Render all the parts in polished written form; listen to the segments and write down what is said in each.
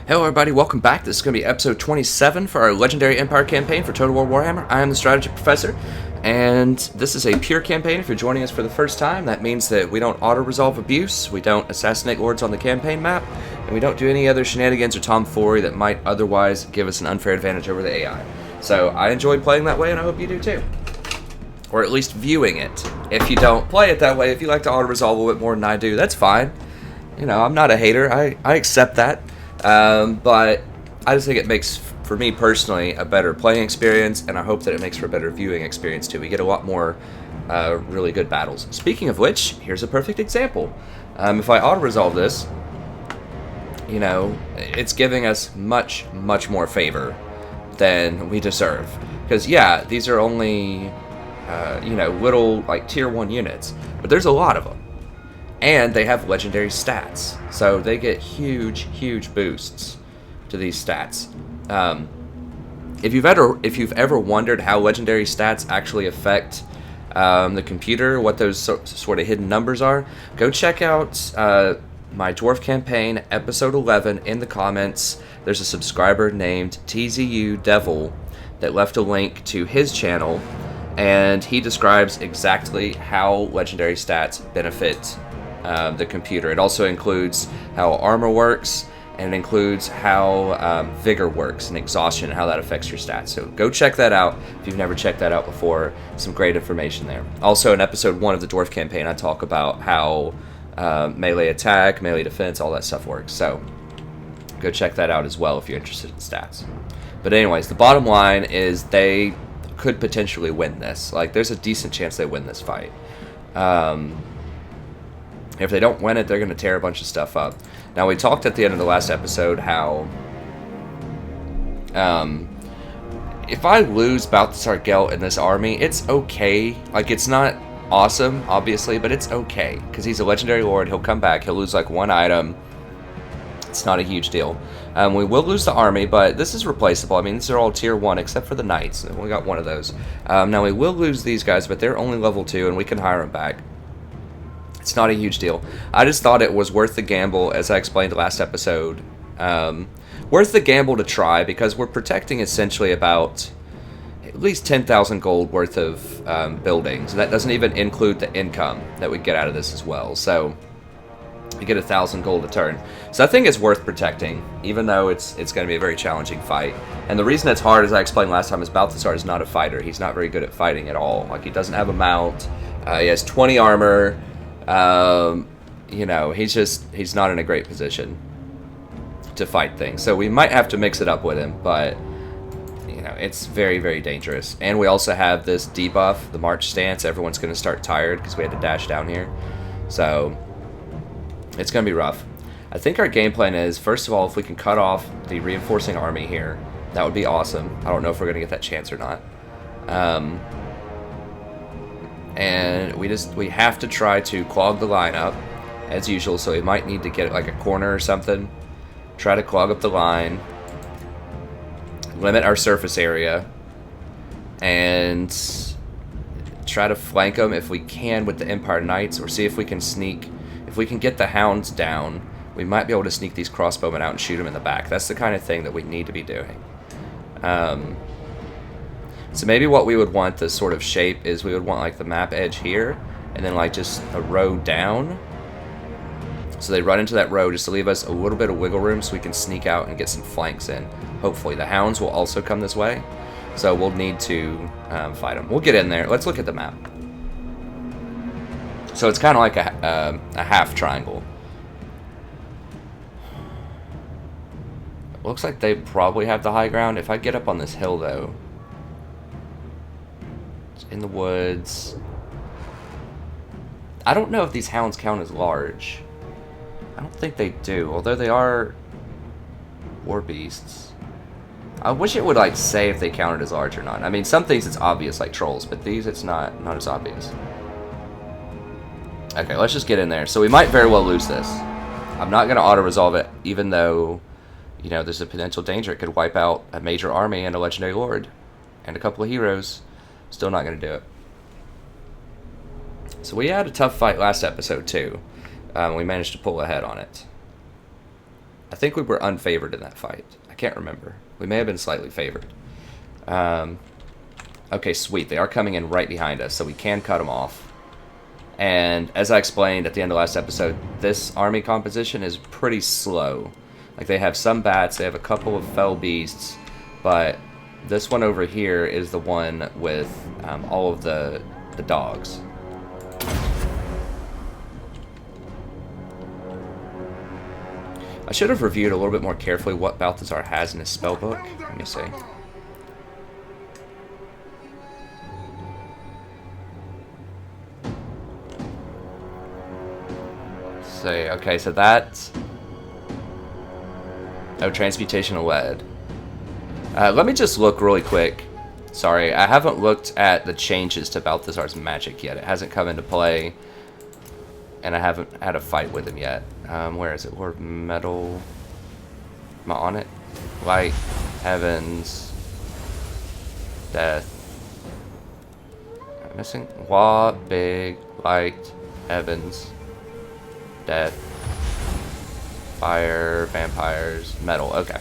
Hello everybody, welcome back. This is going to be episode 27 for our Legendary Empire campaign for Total War Warhammer. I am the Strategy Professor, and this is a pure campaign. If you're joining us for the first time, that means that we don't auto-resolve abuse, we don't assassinate lords on the campaign map, and we don't do any other shenanigans or tomfoolery that might otherwise give us an unfair advantage over the AI. So I enjoy playing that way, and I hope you do too. Or at least viewing it. If you don't play it that way, if you like to auto-resolve a little bit more than I do, that's fine. You know, I'm not a hater, I accept that. But I just think it makes, for me personally, a better playing experience, and I hope that it makes for a better viewing experience too. We get a lot more really good battles. Speaking of which, here's a perfect example. If I auto-resolve this, you know, it's giving us much, much more favor than we deserve. Because, yeah, these are only, you know, little, like, tier 1 units, but there's a lot of them. And they have legendary stats, so they get huge, huge boosts to these stats. If you've ever wondered how legendary stats actually affect the computer, what those sort of hidden numbers are, go check out my Dwarf campaign, episode 11, in the comments. There's a subscriber named TZU Devil that left a link to his channel, and he describes exactly how legendary stats benefit the computer. It also includes how armor works, and it includes how vigor works and exhaustion, and how that affects your stats. So go check that out if you've never checked that out before. Some great information there. Also, in episode 1 of the Dwarf campaign, I talk about how melee attack, melee defense, all that stuff works. So go check that out as well if you're interested in stats. But anyways, the bottom line is they could potentially win this. Like, there's a decent chance they win this fight. If they don't win it, they're going to tear a bunch of stuff up. Now, we talked at the end of the last episode how if I lose Balthasar Gelt in this army, it's okay. Like, it's not awesome, obviously, but it's okay. Because he's a legendary lord. He'll come back. He'll lose, like, one item. It's not a huge deal. We will lose the army, but this is replaceable. I mean, these are all tier 1, except for the knights. We got one of those. Now, we will lose these guys, but they're only level 2, and we can hire them back. It's not a huge deal. I just thought it was worth the gamble, as I explained last episode. Worth the gamble to try, because we're protecting essentially about at least 10,000 gold worth of buildings. And that doesn't even include the income that we get out of this as well. So we get 1,000 gold a turn. So I think it's worth protecting, even though it's going to be a very challenging fight. And the reason it's hard, as I explained last time, is Balthasar is not a fighter. He's not very good at fighting at all. Like, he doesn't have a mount. He has 20 armor. You know, he's not in a great position to fight things. So we might have to mix it up with him, but, you know, it's very, very dangerous. And we also have this debuff, the March stance. Everyone's going to start tired because we had to dash down here. So it's going to be rough. I think our game plan is, first of all, if we can cut off the reinforcing army here, that would be awesome. I don't know if we're going to get that chance or not. And we have to try to clog the line up, as usual, so we might need to get like a corner or something. Try to clog up the line, limit our surface area, and try to flank them if we can with the Empire Knights, or see if we can sneak. If we can get the hounds down, we might be able to sneak these crossbowmen out and shoot them in the back. That's the kind of thing that we need to be doing. So maybe what we would want, this sort of shape, is we would want like the map edge here, and then like just a row down. So they run into that row just to leave us a little bit of wiggle room so we can sneak out and get some flanks in. Hopefully. The hounds will also come this way, so we'll need to fight them. We'll get in there. Let's look at the map. So it's kind of like a half triangle. Looks like they probably have the high ground. If I get up on this hill, though, in the woods. I don't know if these hounds count as large. I don't think they do, although they are war beasts. I wish it would like say if they counted as large or not. I mean, some things it's obvious, like trolls, but these it's not as obvious. Okay, let's just get in there. So we might very well lose this. I'm not going to auto-resolve it, even though, you know, there's a potential danger it could wipe out a major army and a legendary lord and a couple of heroes. Still not going to do it. So we had a tough fight last episode, too. We managed to pull ahead on it. I think we were unfavored in that fight. I can't remember. We may have been slightly favored. Okay, sweet. They are coming in right behind us, so we can cut them off. And as I explained at the end of last episode, this army composition is pretty slow. Like, they have some bats, they have a couple of fell beasts, but this one over here is the one with all of the dogs. I should have reviewed a little bit more carefully what Balthazar has in his spellbook. Let me see. Okay, so that's... Oh, transmutation of lead. Let me just look really quick. Sorry, I haven't looked at the changes to Balthazar's magic yet. It hasn't come into play, and I haven't had a fight with him yet. Where is it? Lord Metal... Am I on it? Light, Heavens, Death. I'm missing... Law, Big, Light, Heavens, Death, Fire, Vampires, Metal. Okay. I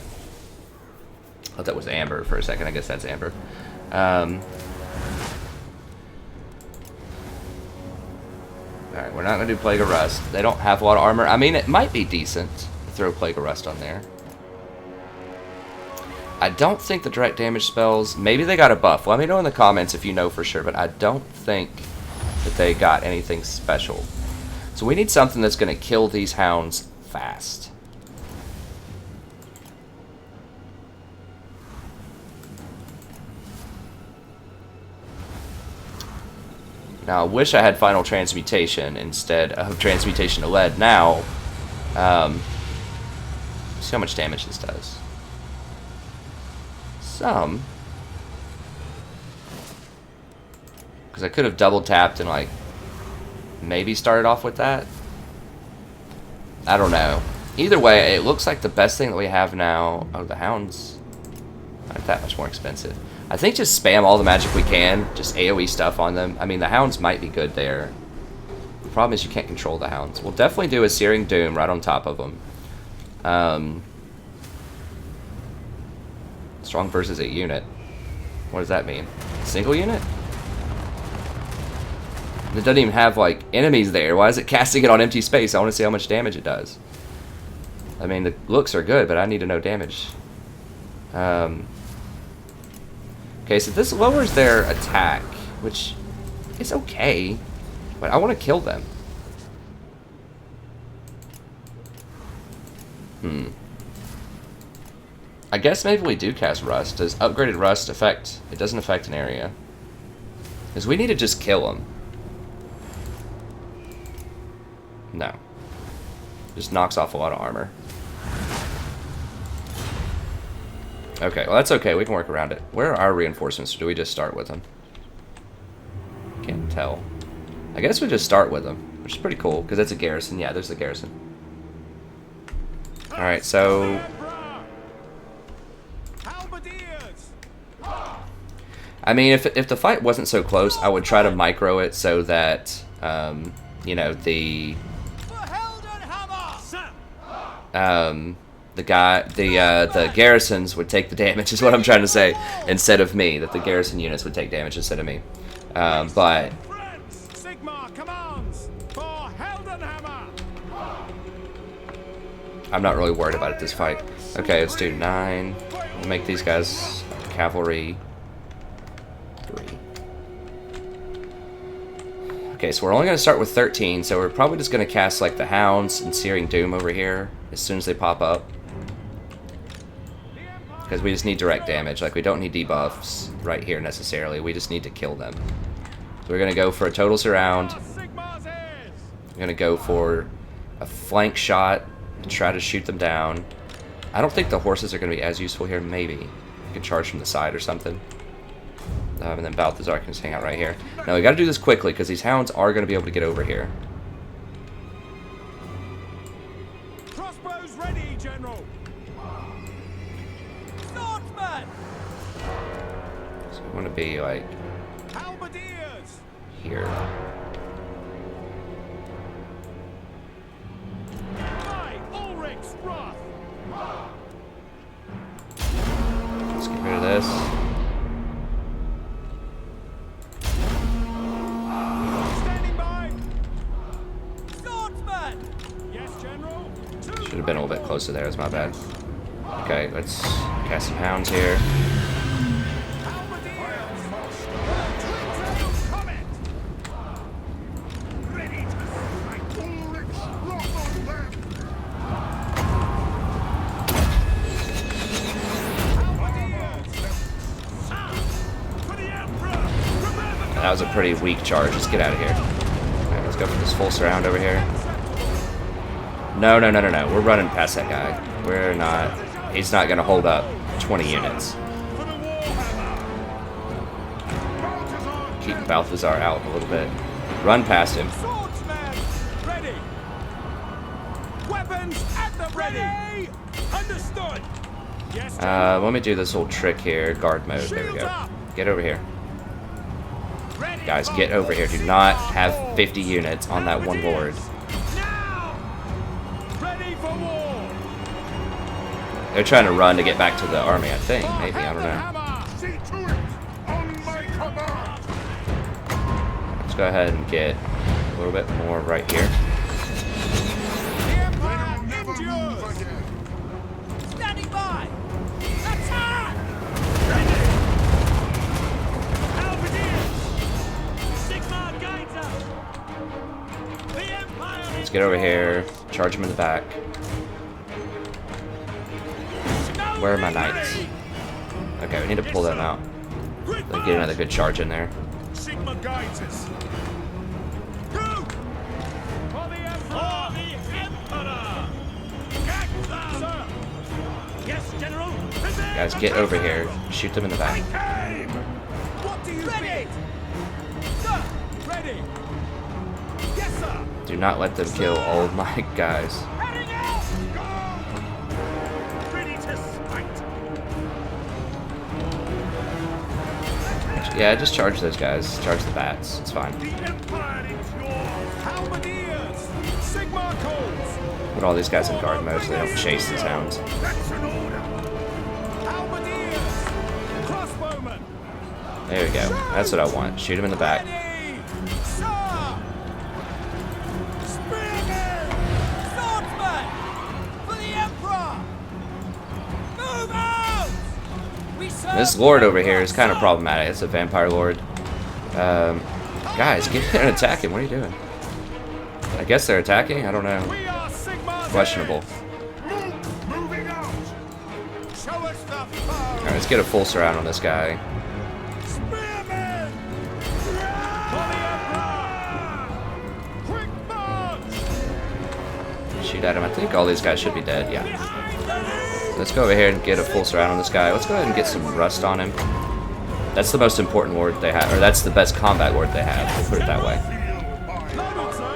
thought that was Amber for a second. I guess that's Amber. Alright, we're not going to do Plague of Rust. They don't have a lot of armor. I mean, it might be decent to throw Plague of Rust on there. I don't think the direct damage spells... Maybe they got a buff. Let me know in the comments if you know for sure, but I don't think that they got anything special. So we need something that's going to kill these hounds fast. Now, I wish I had Final Transmutation instead of Transmutation to Lead. Now, see how much damage this does. Some. Because I could have double tapped and, like, maybe started off with that. I don't know. Either way, it looks like the best thing that we have now... Oh, the hounds aren't that much more expensive. I think just spam all the magic we can. Just AoE stuff on them. I mean, the hounds might be good there. The problem is you can't control the hounds. We'll definitely do a Searing Doom right on top of them. Strong versus a unit. What does that mean? Single unit? It doesn't even have, like, enemies there. Why is it casting it on empty space? I want to see how much damage it does. I mean, the looks are good, but I need to know damage. Okay, so this lowers their attack, which is okay, but I want to kill them. I guess maybe we do cast Rust. Does upgraded Rust affect... It doesn't affect an area. Because we need to just kill them. No. Just knocks off a lot of armor. Okay, well that's okay. We can work around it. Where are our reinforcements? Or do we just start with them? Can't tell. I guess we just start with them, which is pretty cool, because it's a garrison. Yeah, there's the garrison. Alright, so... I mean, if the fight wasn't so close, I would try to micro it so that, you know, the garrisons would take the damage, is what I'm trying to say, instead of me, that the garrison units would take damage instead of me. But... I'm not really worried about it this fight. Okay, let's do 9. We'll make these guys cavalry 3. Okay, so we're only going to start with 13, so we're probably just going to cast, like, the Hounds and Searing Doom over here as soon as they pop up. Because we just need direct damage. Like, we don't need debuffs right here necessarily. We just need to kill them. So we're going to go for a total surround. We're going to go for a flank shot to try to shoot them down. I don't think the horses are going to be as useful here. Maybe. You can charge from the side or something. And then Balthazar can just hang out right here. Now, we got to do this quickly, because these hounds are going to be able to get over here. Crossbows ready, General. Swordsman. So we want to be, like, Halberdiers. here. By Ulrich's wrath. Swordsman! Yes, General. Should have been a little bit closer there. That's my bad. Okay, let's cast some hounds here. That was a pretty weak charge. Let's get out of here. Alright, let's go for this full surround over here. No. We're running past that guy. We're not. He's not going to hold up 20 units. Keep Balthazar out a little bit. Run past him. Swordsman! Ready! Weapons at the ready! Understood! Yes, General. Let me do this little trick here. Guard mode. There we go. Get over here. Guys, get over here. Do not have 50 units on that one lord. Now! Ready for war! They're trying to run to get back to the army, I think. Maybe, I don't know. Hammer! See to it! On my command! Let's go ahead and get a little bit more right here. The Empire endures! Standing by! Attack! Ready! Halberdiers! Sigmar guides us! The Empire Let's get over here. Charge him in the back. Where are my knights? Okay, we need to pull them out. Let's get another good charge in there. Sigmar guides us. Go! For the Emperor! For the Emperor! Get them! Sir! Yes, General! Guys, get over here. Shoot them in the back. Came! What do you ready? Sir! Ready! Yes, sir! Do not let them kill all of my guys. Heading out! Go! Ready to fight! Yeah, just charge those guys. Charge the bats. It's fine. The Empire is yours! Halberdiers! Sigmar calls! Put all these guys in guard mode so they don't chase these hounds. That's an order! Halberdiers! Crossbowmen! There we go. That's what I want. Shoot him in the back. Ready! Sir! Spearmen! Swordsman! For the Emperor! Move out! We serve This lord over here is kind of problematic. It's a vampire lord. Guys, get in and attack him. What are you doing? I guess they're attacking? I don't know. We are Sigmar's Questionable. heirs. Moving out! Show us the foe! Alright, let's get a full surround on this guy. Spearmen! For the Emperor! Quick march! Shoot at him. I think all these guys should be dead. Yeah. Let's go over here and get a full surround on this guy. Let's go ahead and get some rust on him. That's the most important lord they have, or that's the best combat lord they have. We'll put it that way. Loaded, sir!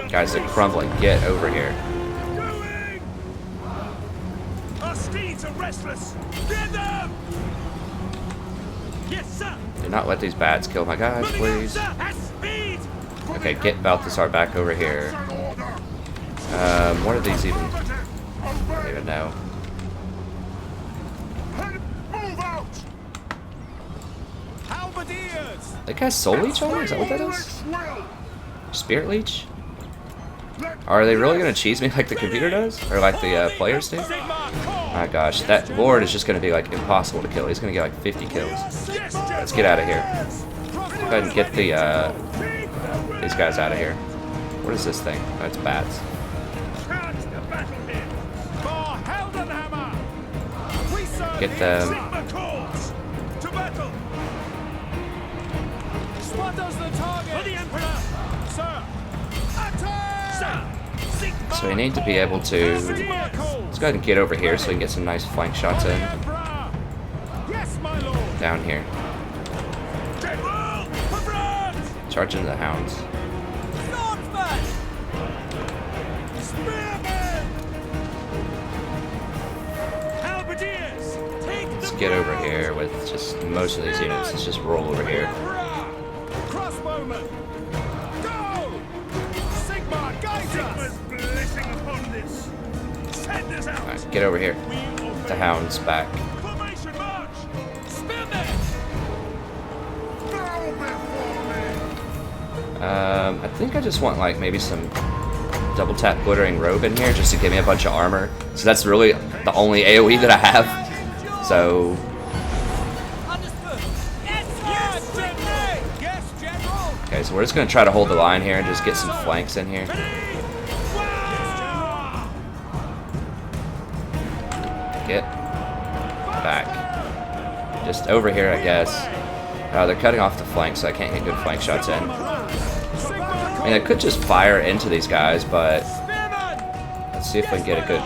Guys, they're crumbling. Get over here. Going! Our steeds are restless! Get them! Yes, sir! Do not let these bats kill my guys, Moving please. out, sir! At speed! Okay, get Balthazar back over here. What are these even? I don't even know. Move out! Halberdiers! That guy's soul leech on me? Is that what that is? Spirit leech? Are they really gonna cheese me like the computer does? Or like the players do? Sigmar call! My gosh, that lord is just gonna be like impossible to kill. He's gonna get like 50 kills. Let's get out of here. Go ahead and get the these guys out of here. What is this thing? Oh, it's bats. Charge the battle here! For Heldenhammer! We serve Get the them. Sigmar calls! To battle! What does the target? For the Emperor! Sir! Attack! Sir! Sigmar So we need to be able to. Sigmar calls! Let's go ahead and get over here so we can get some nice flank shots For the in. Emperor! Yes, my lord! Down here. General! For France! Charge into the hounds. Swordsman! Spearmen! Halberdiers! Take Let's the get over ground! here with just most of these units. Let's just roll over here. Crossbowmen! Go! Sigmar guides us! Blessing upon this! Send us out! Alright, get over here. We obey. The hounds back. Formation march! Spearmen! Bow before me! I think I just want like maybe some double tap glittering robe in here just to give me a bunch of armor. So that's really the only AoE that I have. So okay, so we're just gonna try to hold the line here and just get some flanks in here. Get back. Just over here, I guess. They're cutting off the flank, so I can't get good flank shots in. I mean, I could just fire into these guys, but let's see if we can get a good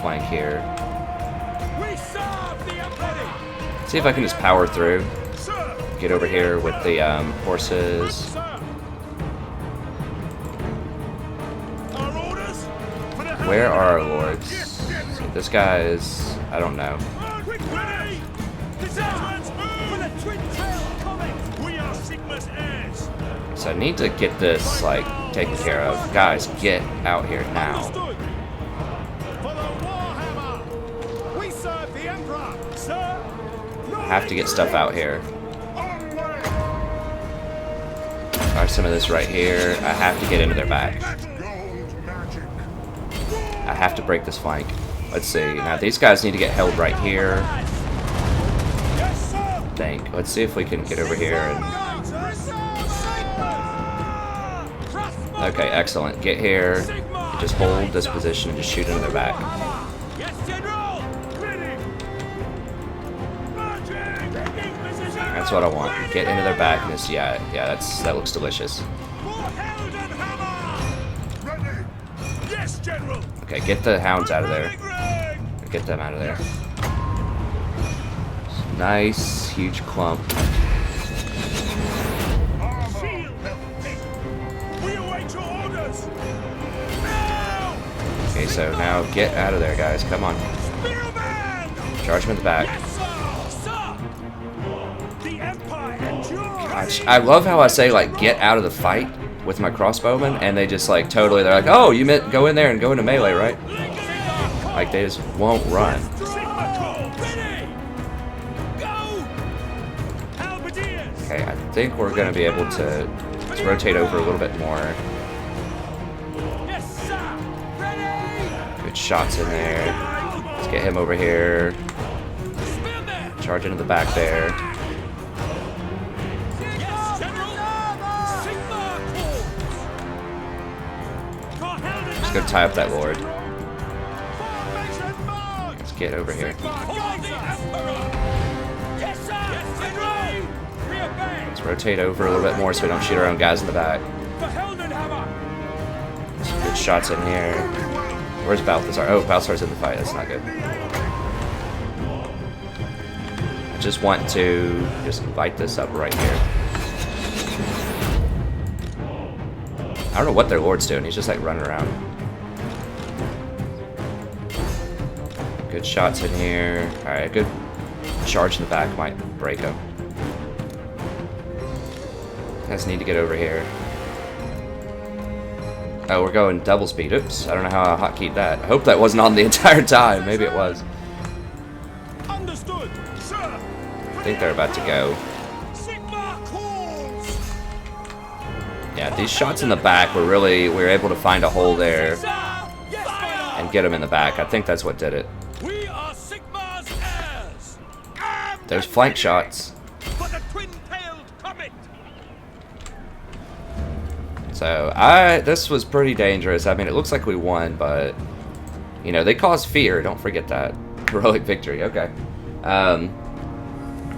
flank here. See if I can just power through. Get over here with the horses. Where are our lords? So this guy is... I don't know. So I need to get this, like, taken care of. Guys, get out here now. I have to get stuff out here. Fire some of this right here. I have to get into their back. I have to break this flank. Let's see. Now, these guys need to get held right here. Think. Let's see if we can get over here and... Okay, excellent. Get here. Just hold this position and just shoot into their back. That's what I want. Get into their back and just, yeah, that looks delicious. Okay, get the hounds out of there. Get them out of there. Nice, huge clump. Okay, so now get out of there, guys. Come on. Charge them in the back. Gosh, I love how I say, like, get out of the fight with my crossbowmen, and they just, like, totally, they're like, oh, you meant go in there and go into melee, right? Like, they just won't run. Okay, I think we're going to be able to let's rotate over a little bit more. Good shots in there. Let's get him over here. Charge into the back there. Just go tie up that lord. Let's get over here. Let's rotate over a little bit more so we don't shoot our own guys in the back. Some good shots in here. Where's Balthazar? Oh, Balthazar's in the fight. That's not good. I just want to just light this up right here. I don't know what their lord's doing. He's just like running around. Good shots in here. Alright, good charge in the back might break him. I just need to get over here. Oh, we're going double speed. Oops, I don't know how I hotkeyed that. I hope that wasn't on the entire time. Maybe it was. Understood, sir. I think they're about to go. Yeah, these shots in the back were really... We were able to find a hole there and get them in the back. I think that's what did it. We are Sigma's heirs. There's flank shots. For the twin-tailed comet. So, this was pretty dangerous. I mean, it looks like we won, but, you know, they caused fear. Don't forget that. Heroic victory, okay.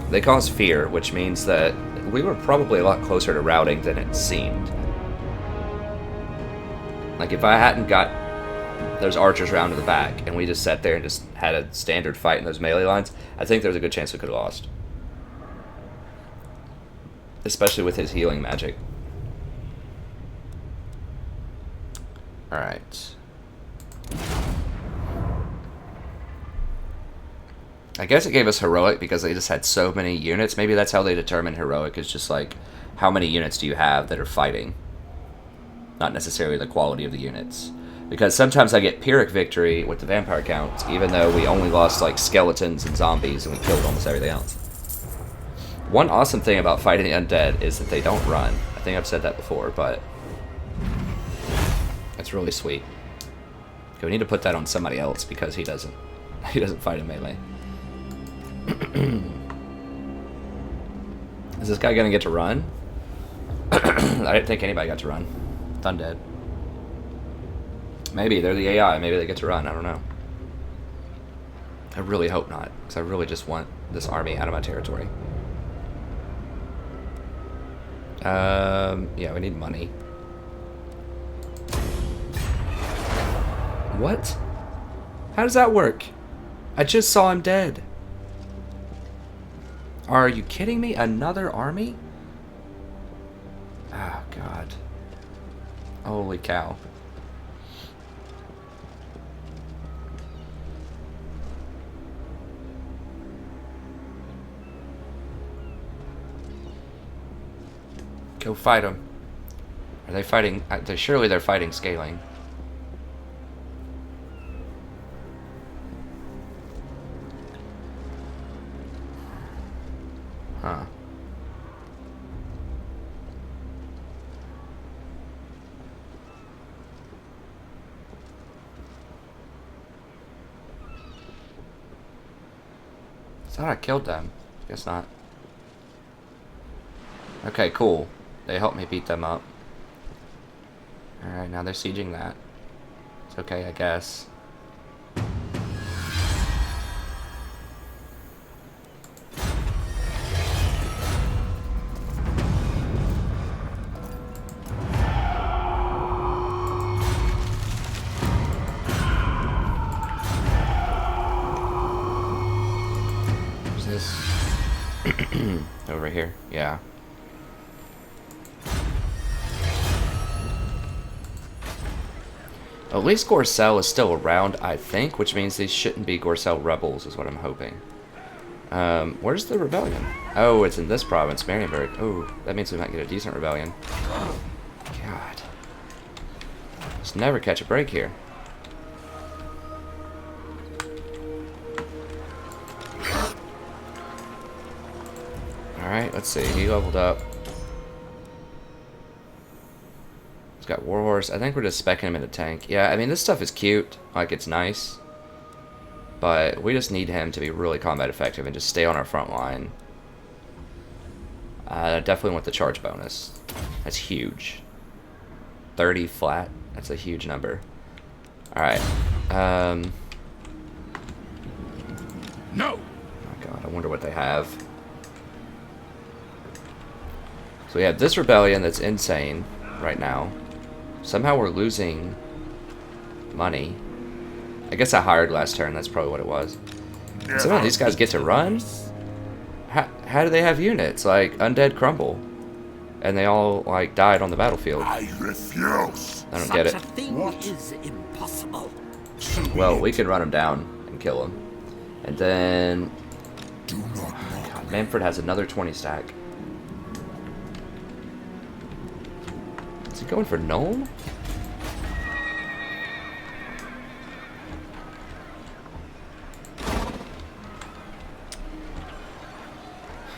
They caused fear, which means that we were probably a lot closer to routing than it seemed. Like, if I hadn't got those archers round to the back, and we just sat there and just had a standard fight in those melee lines, I think there's a good chance we could have lost. Especially with his healing magic. Alright. I guess it gave us heroic because they just had so many units. Maybe that's how they determine heroic, is just like, how many units do you have that are fighting? Not necessarily the quality of the units. Because sometimes I get Pyrrhic victory with the vampire counts, even though we only lost like skeletons and zombies and we killed almost everything else. One awesome thing about fighting the undead is that they don't run. I think I've said that before, but it's really sweet. Okay, we need to put that on somebody else because he doesn't fight in melee. Is this guy gonna get to run? I didn't think anybody got to run. It's undead. Maybe they're the AI. Maybe they get to run. I don't know. I really hope not, because I really just want this army out of my territory. Yeah, we need money. What? How does that work? I just saw him dead. Are you kidding me? Another army? Oh, God. Holy cow. Go fight them. Are they fighting? Surely they're fighting scaling. Huh. Thought I killed them. Guess not. Okay, cool. They helped me beat them up. Alright, now they're sieging that. It's okay, I guess. Who's this? Over here, yeah. At least Gorcel is still around, I think, which means these shouldn't be Gorcel rebels, is what I'm hoping. Where's the rebellion? Oh, it's in this province, Marienburg. Oh, that means we might get a decent rebellion. God. Just never catch a break here. Alright, let's see. He leveled up. Got Warhorse. I think we're just specking him in a tank. Yeah, I mean, this stuff is cute. Like, it's nice. But we just need him to be really combat effective and just stay on our front line. I definitely want the charge bonus. That's huge. 30 flat. That's a huge number. Alright. No! Oh, God. I wonder what they have. So we have this rebellion that's insane right now. Somehow we're losing money. I guess I hired last turn, that's probably what it was. And somehow these guys get to run? How do they have units? Like, Undead Crumble. And they all, like, died on the battlefield. I refuse. I don't get it. Such a thing is impossible. Well, we can run them down and kill them. And then... Do not God, Manfred has another 20 stack. Is he going for Gnome?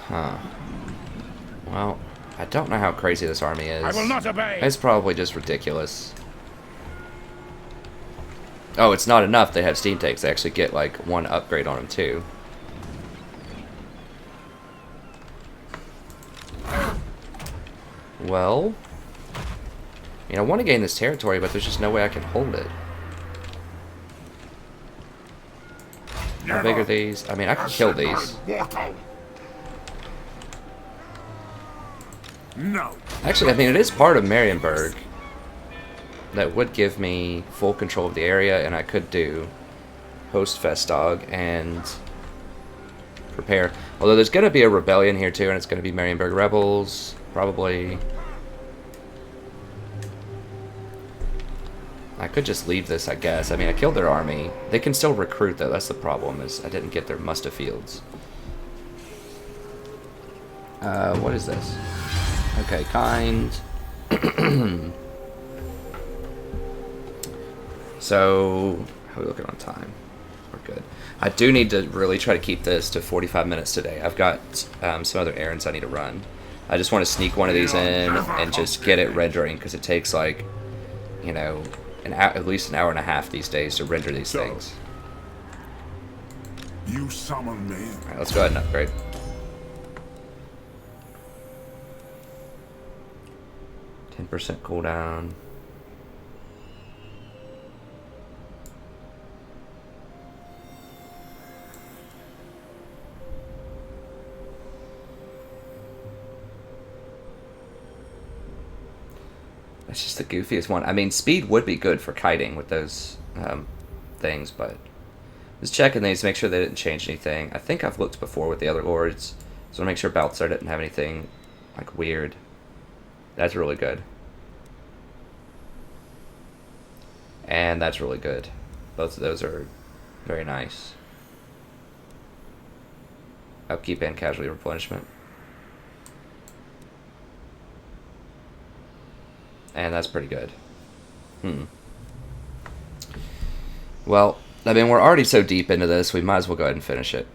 Huh. Well, I don't know how crazy this army is. I will not obey. It's probably just ridiculous. Oh, it's not enough they have steam tanks. They actually get, like, one upgrade on them, too. Well... I mean, I want to gain this territory, but there's just no way I can hold it. How big are these? I mean, I can kill these. No. Actually, I mean, it is part of Marienburg. That would give me full control of the area, and I could do Host Festdag and prepare. Although there's going to be a rebellion here, too, and it's going to be Marienburg rebels, probably. I could just leave this, I guess. I mean, I killed their army. They can still recruit, though. That's the problem, is I didn't get their muster fields. What is this? Okay, kind. So, how are we looking on time? We're good. I do need to really try to keep this to 45 minutes today. I've got some other errands I need to run. I just want to sneak one of these in and just get it rendering, because it takes like, you know, at least an hour and a half these days to render these things. You summon me. Alright, let's go ahead and upgrade. %10 cooldown. That's just the goofiest one. I mean, speed would be good for kiting with those things, but just checking these to make sure they didn't change anything. I think I've looked before with the other lords, so I want to make sure Baltzar didn't have anything like weird. That's really good. And that's really good. Both of those are very nice. Upkeep and casualty replenishment. And that's pretty good. Well, I mean, we're already so deep into this, we might as well go ahead and finish it.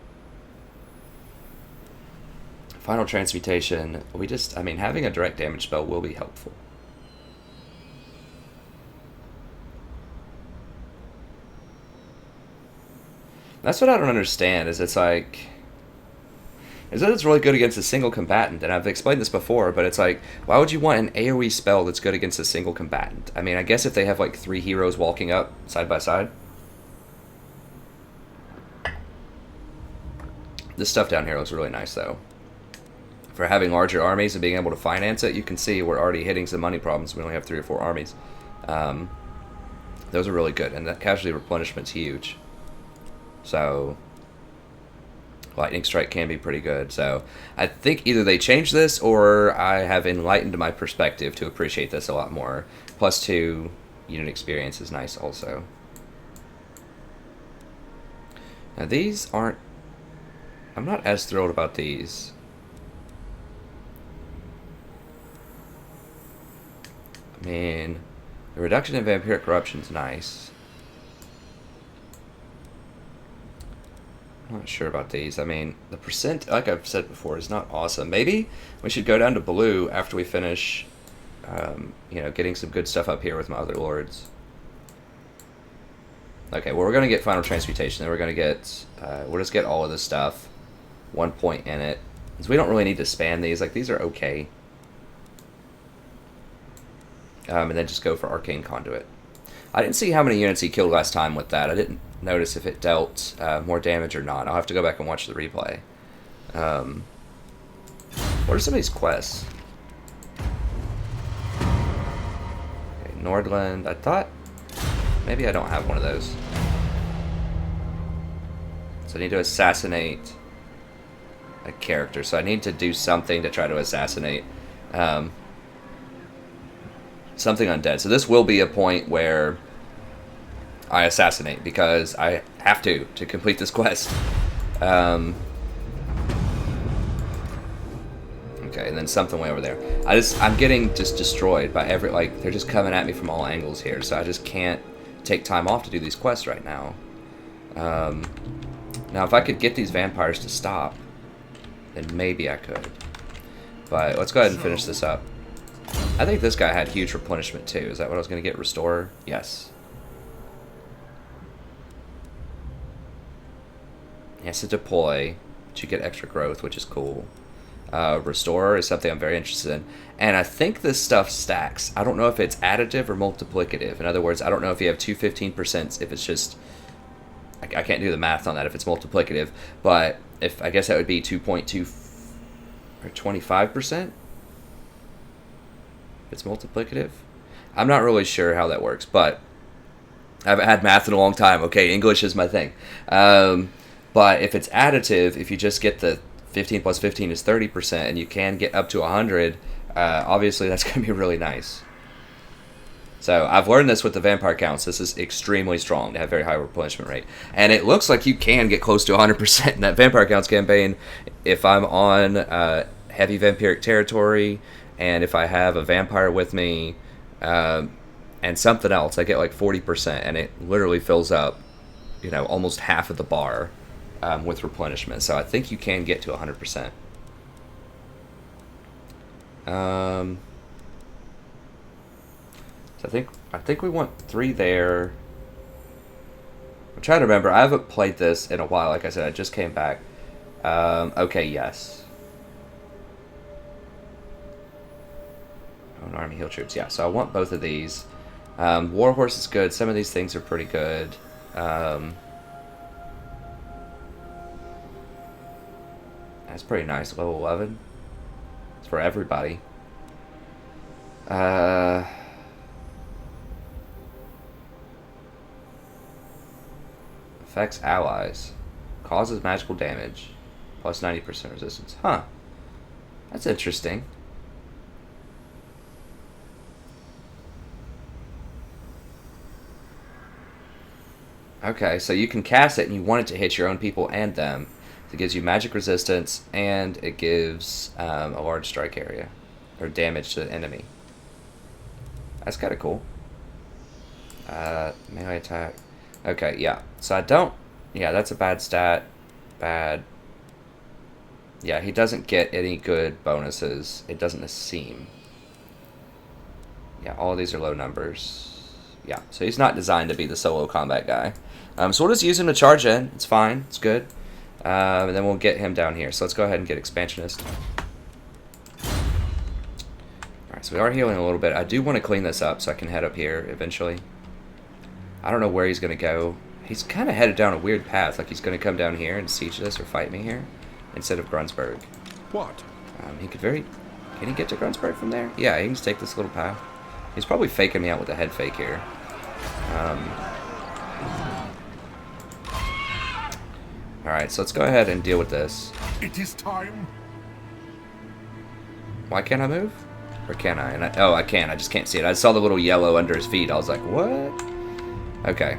Final transmutation. I mean, having a direct damage spell will be helpful. That's what I don't understand, is it's like... is that it's really good against a single combatant, and I've explained this before, but it's like, why would you want an AoE spell that's good against a single combatant? I mean, I guess if they have like 3 heroes walking up side by side. This stuff down here looks really nice, though. For having larger armies and being able to finance it, you can see we're already hitting some money problems. We only have 3 or 4 armies. Those are really good, and that casualty replenishment's huge. So... Lightning Strike can be pretty good. So I think either they changed this or I have enlightened my perspective to appreciate this a lot more. +2 unit experience is nice also. Now these aren't... I'm not as thrilled about these. I mean, the reduction in vampiric corruption is nice. I'm not sure about these. I mean, the percent, like I've said before, is not awesome. Maybe we should go down to blue after we finish, you know, getting some good stuff up here with my other lords. Okay, well, we're going to get Final Transmutation. Then we're going to get, we'll just get all of this stuff. 1 point in it. Because we don't really need to spam these. Like, these are okay. And then just go for Arcane Conduit. I didn't see how many units he killed last time with that. I didn't notice if it dealt more damage or not. I'll have to go back and watch the replay. What are some of these quests? Okay, Nordland. I thought maybe I don't have one of those. So I need to assassinate a character. So I need to do something to try to assassinate something undead. So this will be a point where I assassinate, because I have to complete this quest. Okay, and then something way over there. I'm getting just destroyed by like, they're just coming at me from all angles here, so I just can't take time off to do these quests right now. Now, if I could get these vampires to stop, then maybe I could. But let's go ahead and finish this up. I think this guy had huge replenishment too. Is that what I was going to get? Restore? Yes. He has to deploy, but you get extra growth, which is cool. Restore is something I'm very interested in. And I think this stuff stacks. I don't know if it's additive or multiplicative. In other words, I don't know if you have 2 15%, if it's just... I can't do the math on that if it's multiplicative. But if I guess that would be 2.2 or 25%? If it's multiplicative? I'm not really sure how that works, but I haven't had math in a long time. Okay, English is my thing. But if it's additive, if you just get the 15 plus 15 is 30%, and you can get up to 100, obviously that's going to be really nice. So I've learned this with the vampire counts. This is extremely strong to have very high replenishment rate. And it looks like you can get close to 100% in that vampire counts campaign if I'm on heavy vampiric territory, and if I have a vampire with me, and something else. I get like 40%, and it literally fills up, you know, almost half of the bar. With replenishment, so I think you can get to 100%. So I think we want 3 there. I'm trying to remember. I haven't played this in a while. Like I said, I just came back. Okay, yes. Oh, an army heal troops. Yeah, so I want both of these. Warhorse is good. Some of these things are pretty good. That's pretty nice. Level 11. It's for everybody. Affects allies. Causes magical damage. Plus 90% resistance. Huh. That's interesting. Okay, so you can cast it and you want it to hit your own people and them. It gives you magic resistance and it gives a large strike area. Or damage to the enemy. That's kind of cool. Melee attack. Okay, yeah. So I don't... Yeah, that's a bad stat. Bad. Yeah, he doesn't get any good bonuses. It doesn't seem. Yeah, all of these are low numbers. Yeah, so he's not designed to be the solo combat guy. So we'll just use him to charge in. It's fine. It's good. And then we'll get him down here. So let's go ahead and get Expansionist. Alright, so we are healing a little bit. I do want to clean this up so I can head up here eventually. I don't know where he's going to go. He's kind of headed down a weird path. Like he's going to come down here and siege this or fight me here instead of Grunsburg. What? He could very... Can he get to Grunsburg from there? Yeah, he can just take this little path. He's probably faking me out with a head fake here. Alright, so let's go ahead and deal with this. It is time. Why can't I move? Or can I? Oh, I can. I just can't see it. I saw the little yellow under his feet. I was like, what? Okay.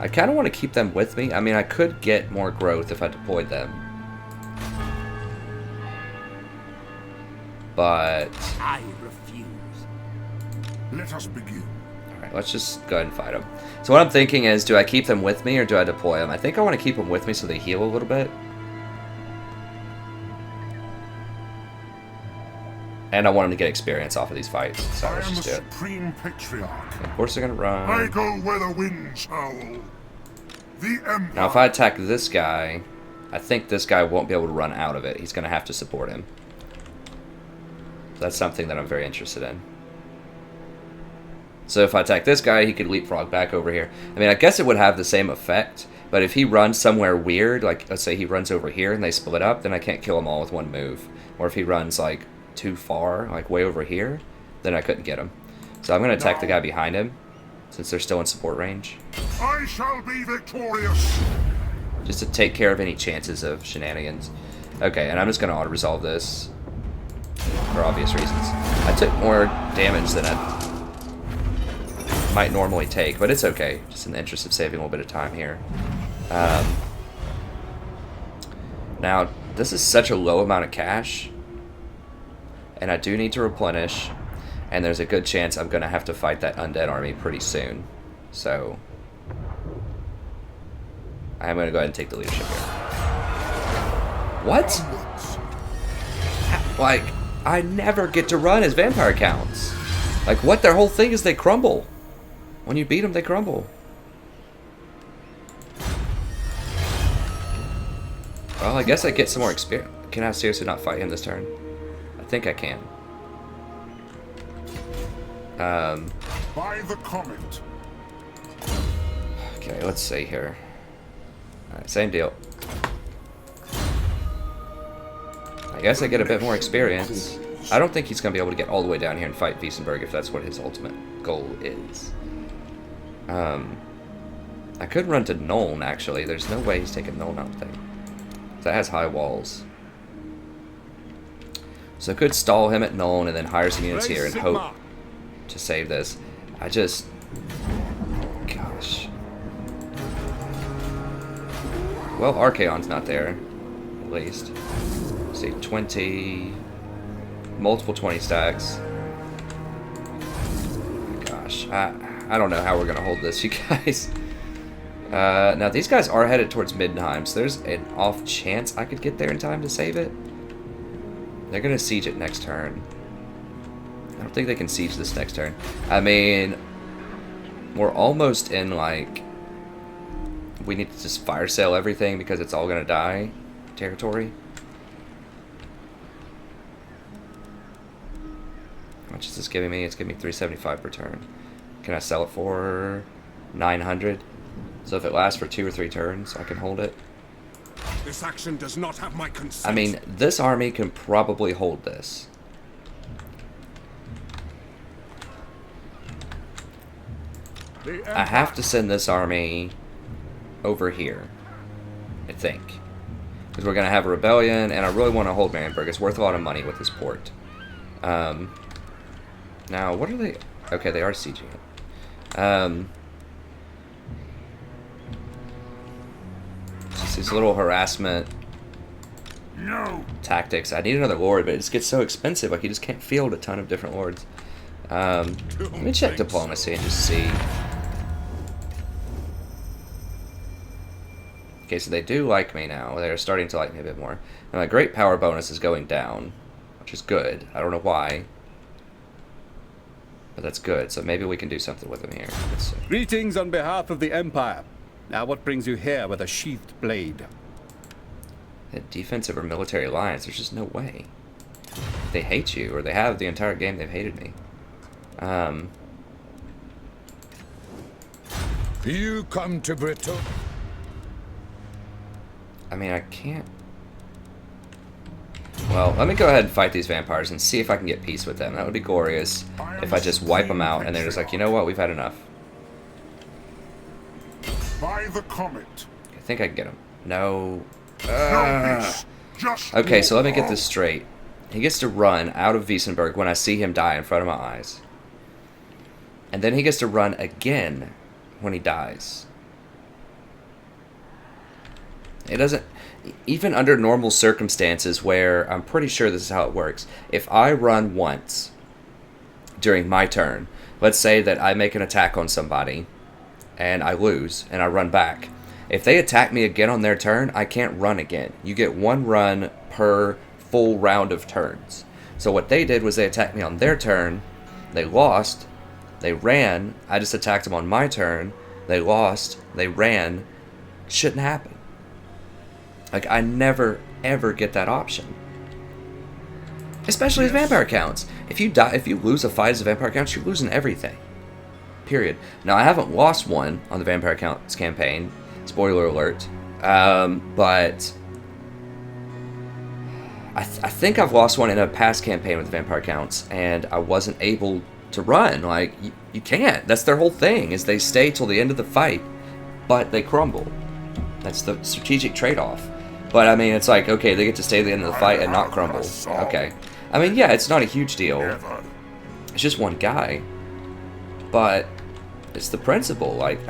I kind of want to keep them with me. I mean, I could get more growth if I deployed them. But... I refuse. Let us begin. Alright, let's just go ahead and fight them. So what I'm thinking is, do I keep them with me or do I deploy them? I think I want to keep them with me so they heal a little bit. And I want them to get experience off of these fights. So let's just do it. Supreme Patriarch. Of course they're going to run. I go where the winds howl. The Empire. Now if I attack this guy, I think this guy won't be able to run out of it. He's going to have to support him. That's something that I'm very interested in. So if I attack this guy, he could leapfrog back over here. I mean, I guess it would have the same effect, but if he runs somewhere weird, like let's say he runs over here and they split up, then I can't kill them all with one move. Or if he runs like too far, like way over here, then I couldn't get him. So I'm going to attack the guy behind him, since they're still in support range. I shall be victorious. Just to take care of any chances of shenanigans. Okay, and I'm just going to auto-resolve this. For obvious reasons. I took more damage than I might normally take, but it's okay. Just in the interest of saving a little bit of time here. Now, this is such a low amount of cash. And I do need to replenish. And there's a good chance I'm going to have to fight that undead army pretty soon. So, I'm going to go ahead and take the leadership here. What? Like... I never get to run as vampire counts. Like, what? Their whole thing is they crumble. When you beat them, they crumble. Well, I guess I get some more experience. Can I seriously not fight him this turn? I think I can. By the comet. Okay, let's see here. Alright, same deal. I guess I get a bit more experience. I don't think he's going to be able to get all the way down here and fight Wiesenberg if that's what his ultimate goal is. I could run to Nuln, actually. There's no way he's taking Nuln, I don't think. That has high walls. So I could stall him at Nuln and then hire some units here and hope to save this. I just... Gosh. Well, Archaon's not there, at least. See, 20, multiple 20 stacks. Gosh, I don't know how we're gonna hold this, you guys. Now these guys are headed towards Middenheim, so there's an off chance I could get there in time to save it. They're gonna siege it next turn. I don't think they can siege this next turn. I mean, we're almost in, like, we need to just fire sale everything because it's all gonna die territory. How much is this giving me? It's giving me 375 per turn. Can I sell it for 900? So if it lasts for 2 or 3 turns, I can hold it. This action does not have my consent. I mean, this army can probably hold this. I have to send this army over here, I think. Because we're going to have a rebellion, and I really want to hold Marienburg. It's worth a lot of money with this port. Now, what are they? Okay, they are sieging it. Just these little harassment tactics. I need another lord, but it just gets so expensive. Like, you just can't field a ton of different lords. Let me check diplomacy and just see. Okay, so they do like me now. They're starting to like me a bit more. And my great power bonus is going down, which is good. I don't know why, but that's good. So maybe we can do something with them here. Let's see. Greetings on behalf of the Empire. Now what brings you here with a sheathed blade? A defensive or military alliance? There's just no way. They hate you, or they have the entire game. They've hated me. You come to Britain? I mean, I can't. Well, let me go ahead and fight these vampires and see if I can get peace with them. That would be glorious if I just wipe them out and they're just like, you know what, we've had enough. By the comet. I think I can get him. No. No peace. Just Okay, so let me get this straight. He gets to run out of Wiesenberg when I see him die in front of my eyes. And then he gets to run again when he dies. It doesn't, even under normal circumstances where I'm pretty sure this is how it works. If I run once during my turn, let's say that I make an attack on somebody and I lose and I run back. If they attack me again on their turn, I can't run again. You get 1 run per full round of turns. So what they did was they attacked me on their turn, they lost, they ran, I just attacked them on my turn, they lost, they ran. Shouldn't happen. Like, I never, ever get that option. Especially as vampire counts. If you die, if you lose a fight as a vampire count, you're losing everything. Period. Now, I haven't lost one on the vampire counts campaign. Spoiler alert. But I think I've lost one in a past campaign with the vampire counts, and I wasn't able to run. Like, you can't. That's their whole thing, is they stay till the end of the fight, but they crumble. That's the strategic trade-off. But, I mean, it's like, okay, they get to stay to the end of the fight and not crumble. Okay. I mean, yeah, it's not a huge deal. It's just one guy. But it's the principle. Like,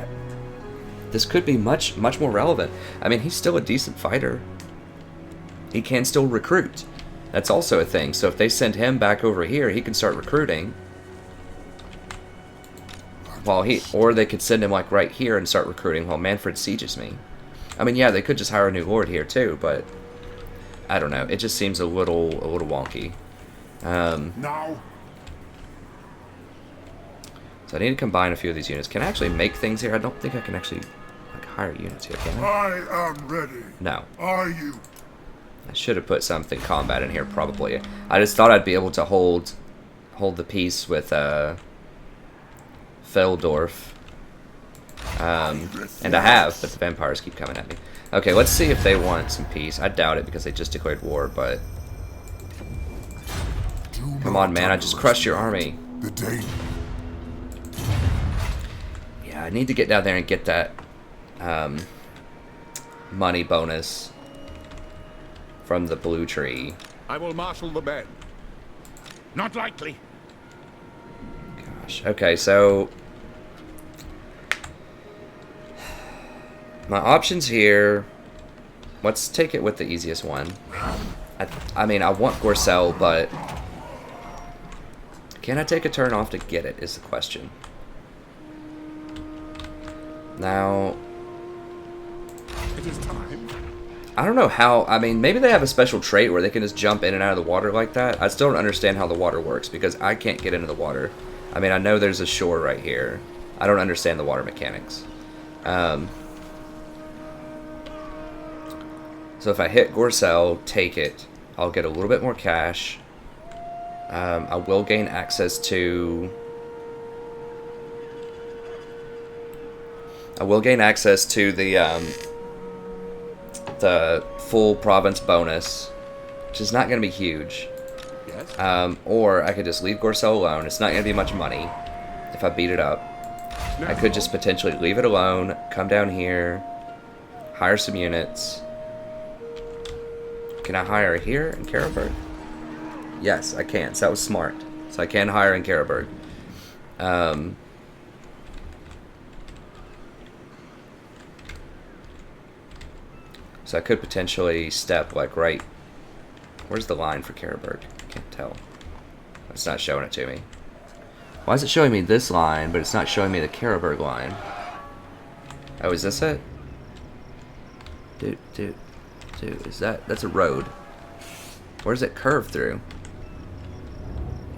this could be much, much more relevant. I mean, he's still a decent fighter. He can still recruit. That's also a thing. So if they send him back over here, he can start recruiting. While or they could send him, like, right here and start recruiting while Manfred sieges me. I mean, yeah, they could just hire a new lord here too, but I don't know. It just seems a little wonky. Now. So I need to combine a few of these units. Can I actually make things here? I don't think I can actually, like, hire units here, can I? I am ready. No. Are you? I should have put something combat in here, probably. I just thought I'd be able to hold the peace with Feldorf. And I have, but the vampires keep coming at me. Okay, let's see if they want some peace. I doubt it because they just declared war, but come on, man, I just crushed your army. The day. Yeah, I need to get down there and get that money bonus from the blue tree. I will marshal the men. Not likely. Gosh. Okay, so my options here, let's take it with the easiest one. I mean, I want Gorcel, but can I take a turn off to get it is the question. Now, It is time. I don't know how, I mean, maybe they have a special trait where they can just jump in and out of the water like that. I still don't understand how the water works because I can't get into the water. I mean, I know there's a shore right here. I don't understand the water mechanics. So if I hit Gorcel, take it, I'll get a little bit more cash. I will gain access to... the full province bonus, which is not going to be huge. Yes. Or I could just leave Gorcel alone. It's not going to be much money if I beat it up. I could just potentially leave it alone, come down here, hire some units. Can I hire here in Karaberg? Yes, I can. So that was smart. So I can hire in Karaberg. So I could potentially step like right... Where's the line for Karaberg? Can't tell. It's not showing it to me. Why is it showing me this line, but it's not showing me the Karaberg line? Oh, is this it? Dude, is that... That's a road. Where does it curve through?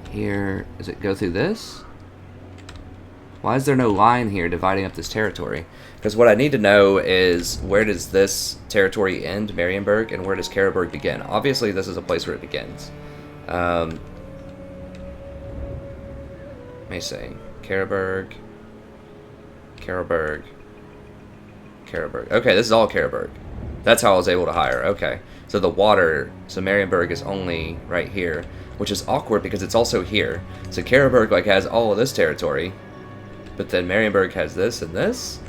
Here... Does it go through this? Why is there no line here dividing up this territory? Because what I need to know is, where does this territory end, Marienburg, and where does Karaberg begin? Obviously, this is a place where it begins. Let me see. Karaberg. Okay, this is all Karaberg. That's how I was able to hire. Okay. So the water, so Marienburg is only right here, which is awkward because it's also here. So Karaberg like has all of this territory, but then Marienburg has this and this.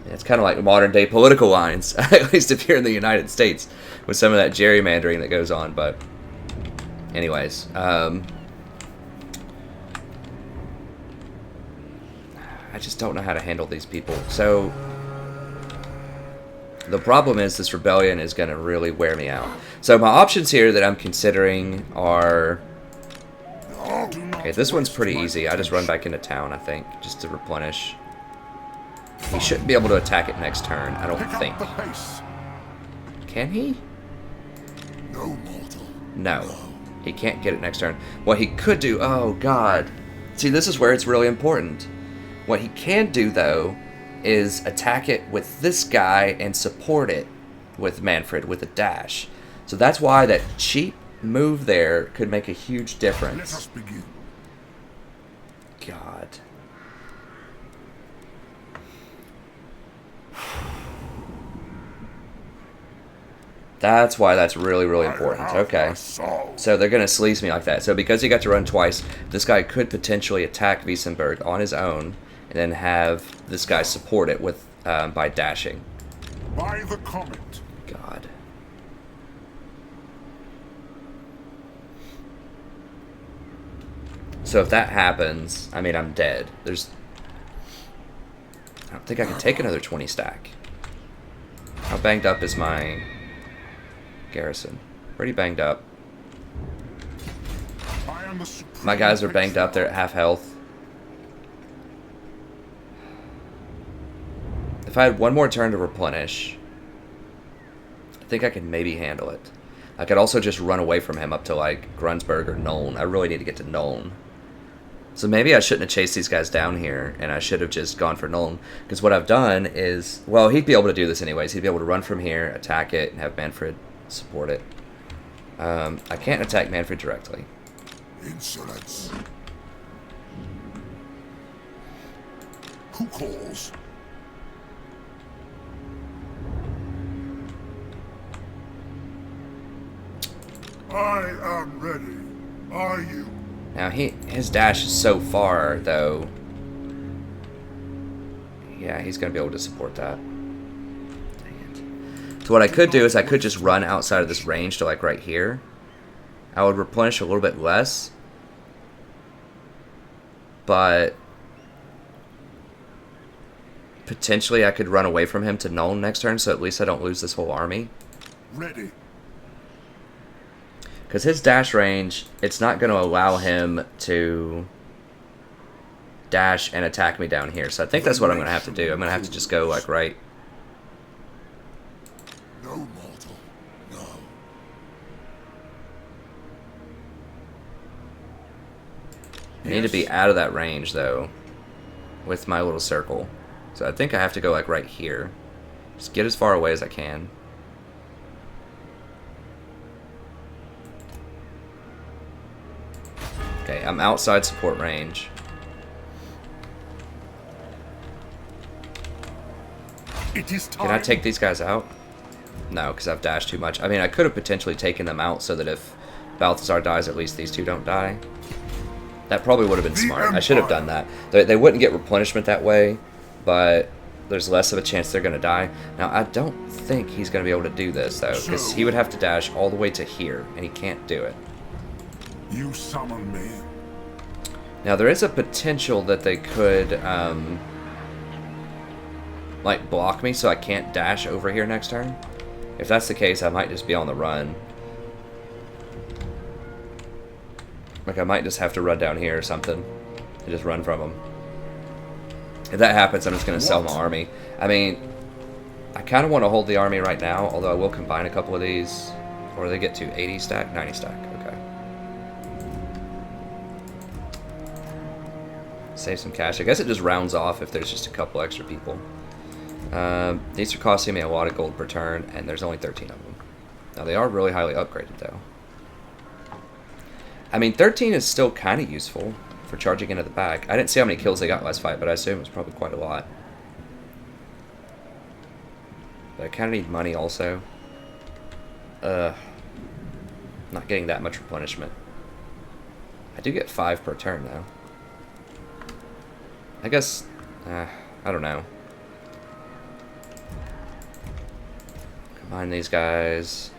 It's kind of like modern day political lines, at least if you're in the United States, with some of that gerrymandering that goes on. But anyways, I just don't know how to handle these people. So the problem is this rebellion is going to really wear me out. So my options here that I'm considering are... Okay, this one's pretty easy. I just run back into town, I think, just to replenish. He shouldn't be able to attack it next turn, I don't think. Can he? No mortal. No. He can't get it next turn. What he could do... Oh, God. See, this is where it's really important. What he can do, though, is attack it with this guy and support it with Manfred with a dash. So that's why that cheap move there could make a huge difference. Let us begin. God. That's why that's really, really important. Okay. So they're going to sleaze me like that. So because he got to run twice, this guy could potentially attack Wiesenberg on his own and then have this guy support it with by dashing. By the comet. God. So if that happens, I mean, I'm dead. I don't think I can take another 20 stack. How banged up is my garrison? Pretty banged up. My guys are banged up. They're at half health. If I had one more turn to replenish, I think I could maybe handle it. I could also just run away from him up to like Grunsberg or Nuln. I really need to get to Nuln. So maybe I shouldn't have chased these guys down here, and I should have just gone for Nuln. Because what I've done is, well, he'd be able to do this anyways. He'd be able to run from here, attack it, and have Manfred support it. I can't attack Manfred directly. Insolence. Who calls? I am ready. Are you? Now, his dash is so far, though. Yeah, he's going to be able to support that. Dang it. So what I could do is I could just run outside of this range to, like, right here. I would replenish a little bit less. But potentially I could run away from him to Nuln next turn, so at least I don't lose this whole army. Ready. Because his dash range, it's not going to allow him to dash and attack me down here. So I think that's what I'm going to have to do. I'm going to have to just go like right I need to be out of that range, though, with my little circle. So I think I have to go, like, right here. Just get as far away as I can. Okay, I'm outside support range. It is time. Can I take these guys out? No, because I've dashed too much. I mean, I could have potentially taken them out so that if Balthazar dies, at least these two don't die. That probably would have been smart. I should have done that. They wouldn't get replenishment that way, but there's less of a chance they're going to die. Now, I don't think he's going to be able to do this, though, because he would have to dash all the way to here, and he can't do it. You summon me. Now, there is a potential that they could, like, block me so I can't dash over here next turn. If that's the case, I might just be on the run. Like, I might just have to run down here or something and just run from them. If that happens, I'm just going to sell my army. I mean, I kind of want to hold the army right now, although I will combine a couple of these. Or do they get to 80 stack? 90 stack. Okay. Save some cash. I guess it just rounds off if there's just a couple extra people. These are costing me a lot of gold per turn, and there's only 13 of them. Now, they are really highly upgraded, though. I mean, 13 is still kind of useful for charging into the back. I didn't see how many kills they got last fight, but I assume it was probably quite a lot. But I kind of need money also. Not getting that much replenishment. I do get 5 per turn, though. I guess, I don't know. Combine these guys.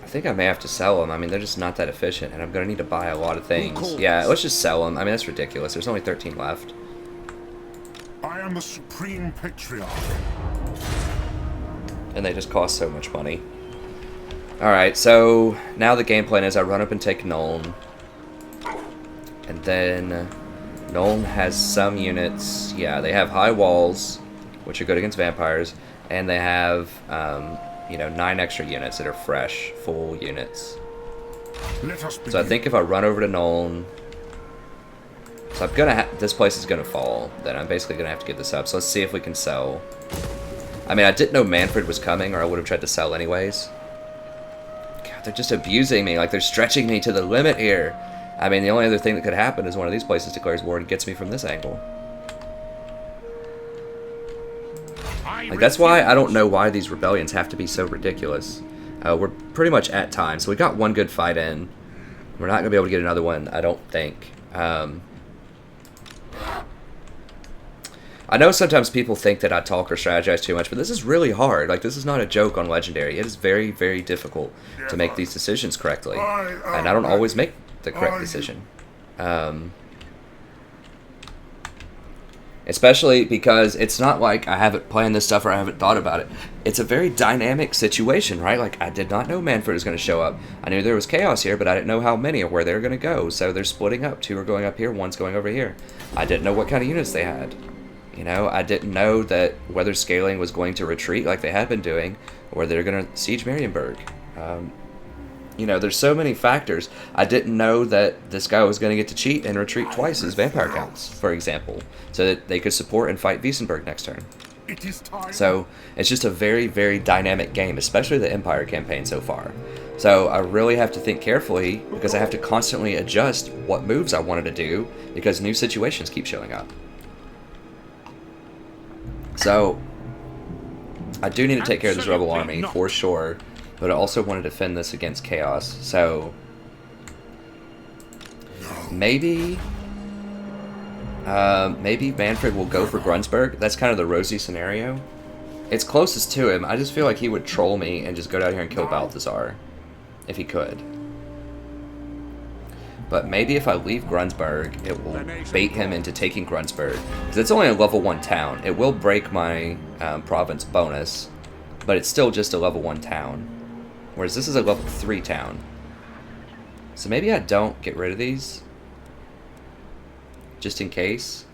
I think I may have to sell them. I mean, they're just not that efficient, and I'm going to need to buy a lot of things. Yeah, let's just sell them. I mean, that's ridiculous. There's only 13 left. I am the Supreme Patriarch. And they just cost so much money. Alright, so now the game plan is I run up and take Nuln. And then Nuln has some units. Yeah, they have high walls, which are good against vampires. And they have, you know, 9 extra units that are fresh, full units. Let us begin. So I think if I run over to Nuln, so I'm gonna this place is gonna fall. Then I'm basically gonna have to give this up. So let's see if we can sell. I mean, I didn't know Manfred was coming, or I would have tried to sell anyways. God, they're just abusing me. Like, they're stretching me to the limit here. I mean, the only other thing that could happen is one of these places declares war and gets me from this angle. Like, that's why I don't know why these rebellions have to be so ridiculous. We're pretty much at time, so we got one good fight in. We're not going to be able to get another one, I don't think. I know sometimes people think that I talk or strategize too much, but this is really hard. Like, this is not a joke on Legendary. It is very, very difficult to make these decisions correctly. And I don't always make the correct decision. Especially because it's not like I haven't planned this stuff or I haven't thought about it. It's a very dynamic situation, right? Like, I did not know Manfred was going to show up. I knew there was chaos here, but I didn't know how many or where they were going to go. So they're splitting up. 2 are going up here, 1's going over here. I didn't know what kind of units they had. You know, I didn't know that whether Scaling was going to retreat like they had been doing, or they're going to siege Marienburg. You know, there's so many factors. I didn't know that this guy was going to get to cheat and retreat twice as vampire counts, for example, so that they could support and fight Wiesenberg next turn. It is time. So it's just a very, very dynamic game, especially the Empire campaign so far. So I really have to think carefully because I have to constantly adjust what moves I wanted to do because new situations keep showing up. So I do need to take care of this rebel army for sure. But I also want to defend this against chaos, so maybe maybe Manfred will go for Grunsberg. That's kind of the rosy scenario. It's closest to him. I just feel like he would troll me and just go down here and kill Balthazar, if he could. But maybe if I leave Grunsberg, it will bait him into taking Grunsberg. Because it's only a level 1 town. It will break my province bonus, but it's still just a level 1 town. Whereas this is a level 3 town. So maybe I don't get rid of these. Just in case.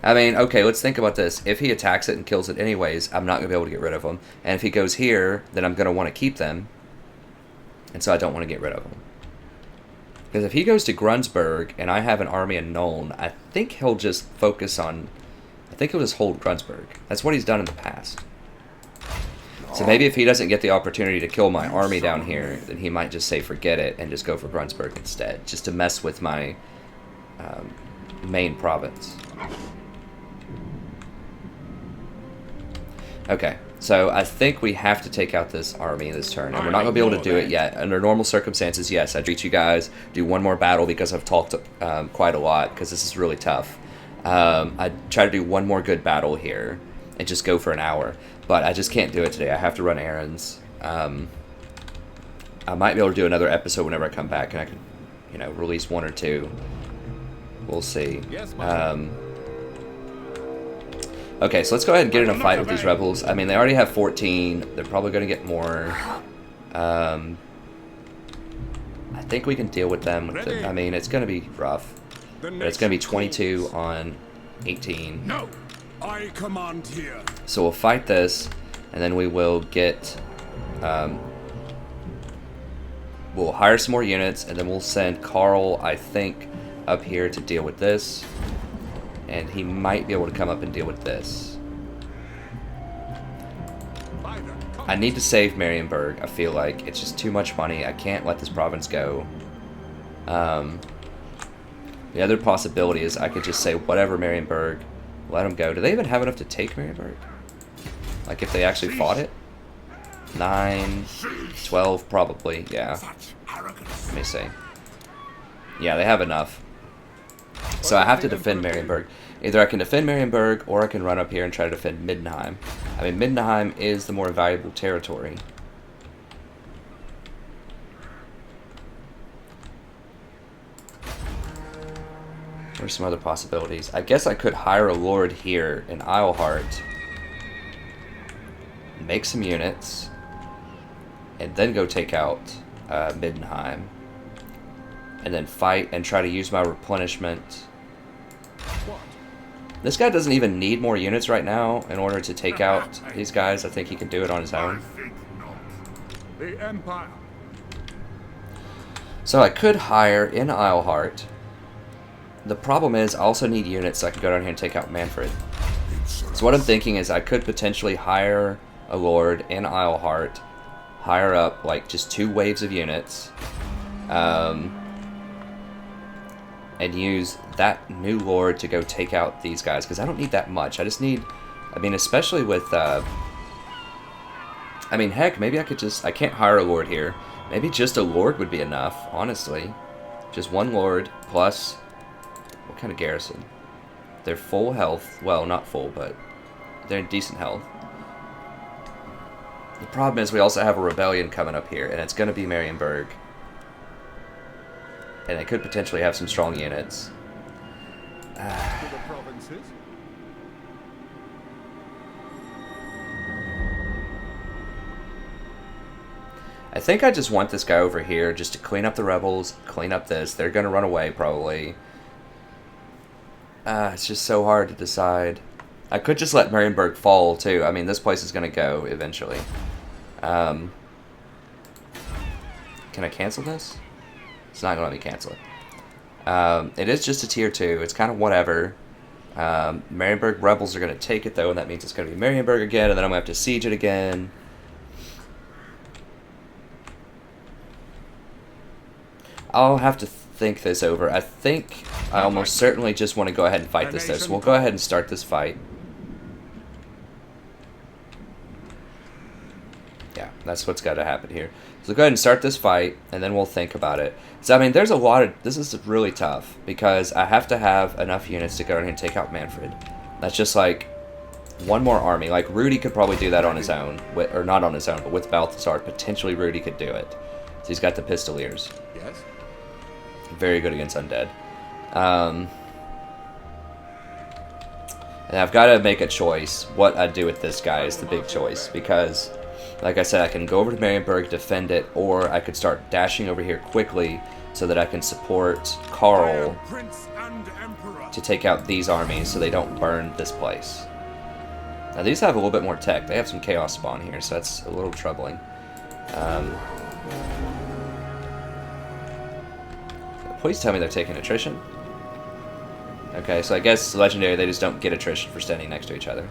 I mean, okay, let's think about this. If he attacks it and kills it anyways, I'm not going to be able to get rid of them. And if he goes here, then I'm going to want to keep them. And so I don't want to get rid of him. Because if he goes to Grunsburg and I have an army in Nuln, I think he'll just focus on... I think he'll just hold Grunsburg. That's what he's done in the past. So maybe if he doesn't get the opportunity to kill my army down here, then he might just say forget it and just go for Grunsburg instead. Just to mess with my main province. Okay, so I think we have to take out this army this turn, and we're not going to be able to do it yet. Under normal circumstances, yes, I'd treat you guys, do one more battle because I've talked quite a lot, because this is really tough. I'd try to do one more good battle here, and just go for an hour, but I just can't do it today. I have to run errands. I might be able to do another episode whenever I come back, and I can, you know, release one or two. We'll see. Okay, so let's go ahead and get in a fight with these rebels. I mean, they already have 14. They're probably going to get more. I think we can deal with them. I mean, it's going to be rough. But it's going to be 22 on 18. No, I command here. So we'll fight this, and then we will get... we'll hire some more units, and then we'll send Carl, I think, up here to deal with this. And he might be able to come up and deal with this. I need to save Marienburg. I feel like it's just too much money. I can't let this province go. The other possibility is I could just say whatever Marienburg, let them go. Do they even have enough to take Marienburg? Like if they actually fought it? 9, 12 probably, yeah. Let me see. Yeah, they have enough. So I have to defend Marienburg. Either I can defend Marienburg, or I can run up here and try to defend Middenheim. I mean, Middenheim is the more valuable territory. What are some other possibilities? I guess I could hire a lord here in Isleheart, make some units, and then go take out Middenheim. And then fight and try to use my replenishment. This guy doesn't even need more units right now in order to take out these guys. I think he can do it on his own. The Empire. So I could hire in Isleheart. The problem is I also need units so I can go down here and take out Manfred. So what I'm thinking is I could potentially hire a lord in Isleheart, hire up like just 2 waves of units, and use that new lord to go take out these guys, because I don't need that much. I just need, I mean, especially with, I mean, heck, maybe I could just, I can't hire a lord here. Maybe just a lord would be enough, honestly. Just 1 lord plus, what kind of garrison? They're full health. Well, not full, but they're in decent health. The problem is we also have a rebellion coming up here, and it's going to be Marienburg. And they could potentially have some strong units. I think I just want this guy over here just to clean up the rebels, clean up this. They're going to run away, probably. It's just so hard to decide. I could just let Marienburg fall, too. I mean, this place is going to go eventually. Can I cancel this? It's not going to let me cancel it. It is just a tier 2. It's kind of whatever. Marienburg rebels are going to take it, though, and that means it's going to be Marienburg again, and then I'm going to have to siege it again. I'll have to think this over. I think I almost certainly just want to go ahead and fight this, though, so we'll go ahead and start this fight. Yeah, that's what's got to happen here. So go ahead and start this fight, and then we'll think about it. So, I mean, there's a lot of... This is really tough, because I have to have enough units to go in here and take out Manfred. That's just, like, 1 more army. Like, Rudy could probably do that on his own. Or not on his own, but with Balthasar. Potentially, Rudy could do it. So he's got the Pistoliers. Yes. Very good against undead. And I've got to make a choice. What I do with this guy is the big choice, because... Like I said, I can go over to Marienburg, defend it, or I could start dashing over here quickly so that I can support Karl to take out these armies so they don't burn this place. Now these have a little bit more tech. They have some chaos spawn here, so that's a little troubling. Please tell me they're taking attrition. Okay, so I guess Legendary, they just don't get attrition for standing next to each other.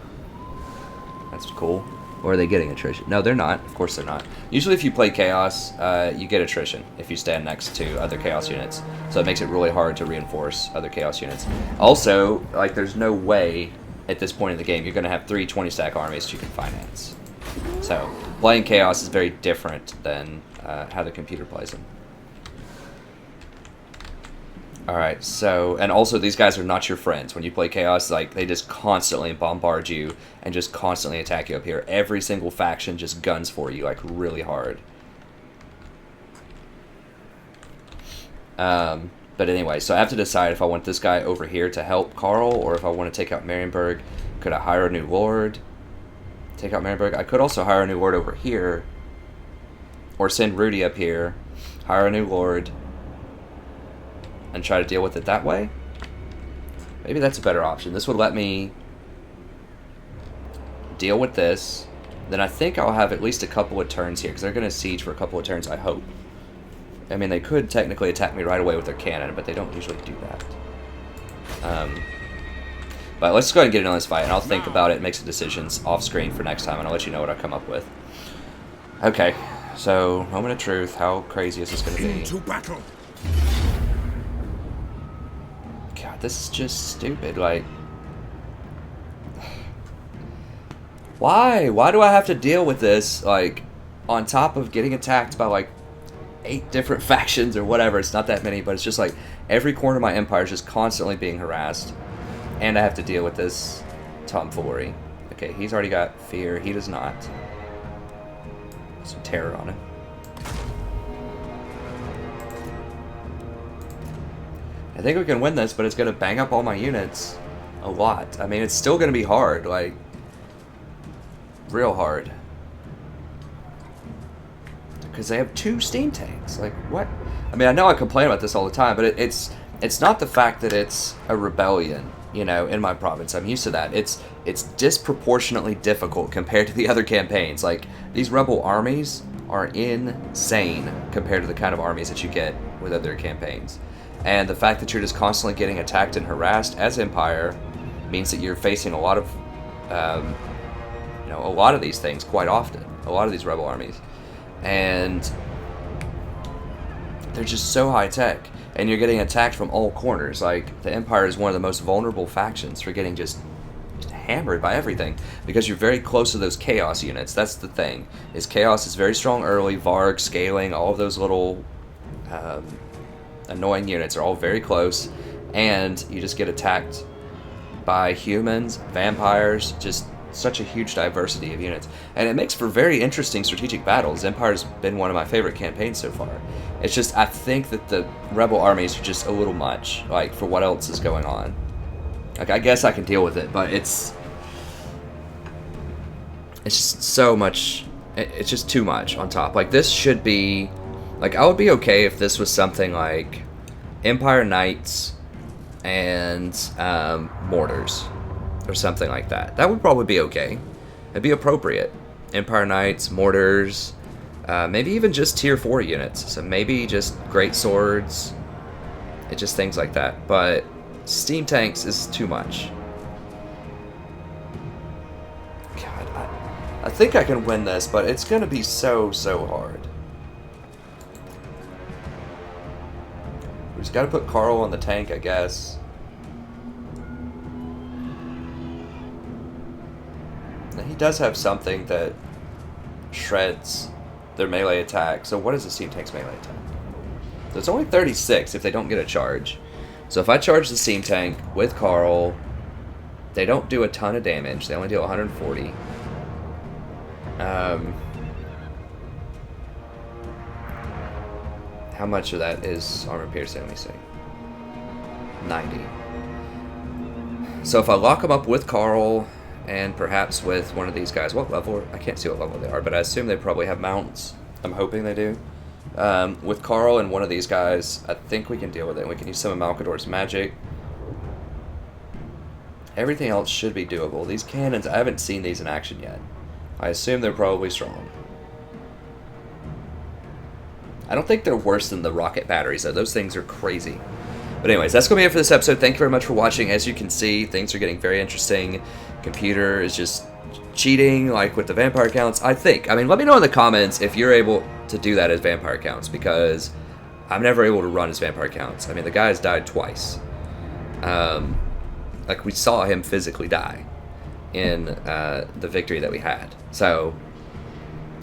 That's cool. Or are they getting attrition? No, they're not. Of course they're not. Usually if you play Chaos, you get attrition if you stand next to other Chaos units. So it makes it really hard to reinforce other Chaos units. Also, like, there's no way at this point in the game you're going to have 3 20-stack armies that you can finance. So playing Chaos is very different than how the computer plays them. Alright, so, and also these guys are not your friends. When you play Chaos, like, they just constantly bombard you and just constantly attack you up here. Every single faction just guns for you, like, really hard. But anyway, so I have to decide if I want this guy over here to help Carl, or if I want to take out Marienburg. Could I hire a new lord? Take out Marienburg? I could also hire a new lord over here. Or send Rudy up here, hire a new lord, and try to deal with it that way. Maybe that's a better option. This would let me deal with this. Then I think I'll have at least a couple of turns here, because they're going to siege for a couple of turns, I hope. I mean, they could technically attack me right away with their cannon, but they don't usually do that. But let's go ahead and get in on this fight, and I'll think about it and make some decisions off-screen for next time, and I'll let you know what I come up with. Okay, so, moment of truth. How crazy is this going to be? Into battle. God, this is just stupid, like... Why? Why do I have to deal with this, like, on top of getting attacked by, like, 8 different factions or whatever? It's not that many, but it's just like, every corner of my empire is just constantly being harassed. And I have to deal with this tomfoolery. Okay, he's already got fear. He does not. Some terror on him. I think we can win this, but it's going to bang up all my units a lot. I mean, it's still going to be hard, like, real hard. Because they have 2 steam tanks. Like, what? I mean, I know I complain about this all the time, but it's not the fact that it's a rebellion, you know, in my province. I'm used to that. It's disproportionately difficult compared to the other campaigns. Like, these rebel armies are insane compared to the kind of armies that you get with other campaigns. And the fact that you're just constantly getting attacked and harassed as Empire means that you're facing a lot of, you know, a lot of these things quite often. A lot of these rebel armies. And they're just so high-tech. And you're getting attacked from all corners. Like, the Empire is one of the most vulnerable factions for getting just hammered by everything. Because you're very close to those Chaos units. That's the thing. Is Chaos is very strong early. Varg, Scaling, all of those little annoying units are all very close. And you just get attacked by humans, vampires, just such a huge diversity of units. And it makes for very interesting strategic battles. Empire's been one of my favorite campaigns so far. It's just, I think that the rebel armies are just a little much, like, for what else is going on. Like, I guess I can deal with it, but it's just so much, it's just too much on top. Like, this should be, like, I would be okay if this was something like Empire Knights and Mortars. Or something like that. That would probably be okay. It'd be appropriate. Empire Knights, Mortars, maybe even just tier 4 units. So maybe just great swords. It's just things like that. But steam tanks is too much. God, I think I can win this, but it's going to be so hard. We just got to put Carl on the tank, I guess. He does have something that shreds their melee attack. So what is the steam tank's melee attack? So it's only 36 if they don't get a charge. So if I charge the steam tank with Carl, they don't do a ton of damage. They only deal 140. How much of that is armor piercing? Let me see. 90. So if I lock them up with Carl, and perhaps with one of these guys. What level? I can't see what level they are, but I assume they probably have mounts. I'm hoping they do. With Carl and one of these guys, I think we can deal with it. We can use some of Malkador's magic. Everything else should be doable. These cannons, I haven't seen these in action yet. I assume they're probably strong. I don't think they're worse than the rocket batteries, though. Those things are crazy. But anyways, that's going to be it for this episode. Thank you very much for watching. As you can see, things are getting very interesting. Computer is just cheating, like with the vampire counts. I mean, let me know in the comments if you're able to do that as vampire counts, because I'm never able to run as vampire counts. I mean, the guy's died twice. Like, we saw him physically die in the victory that we had. So,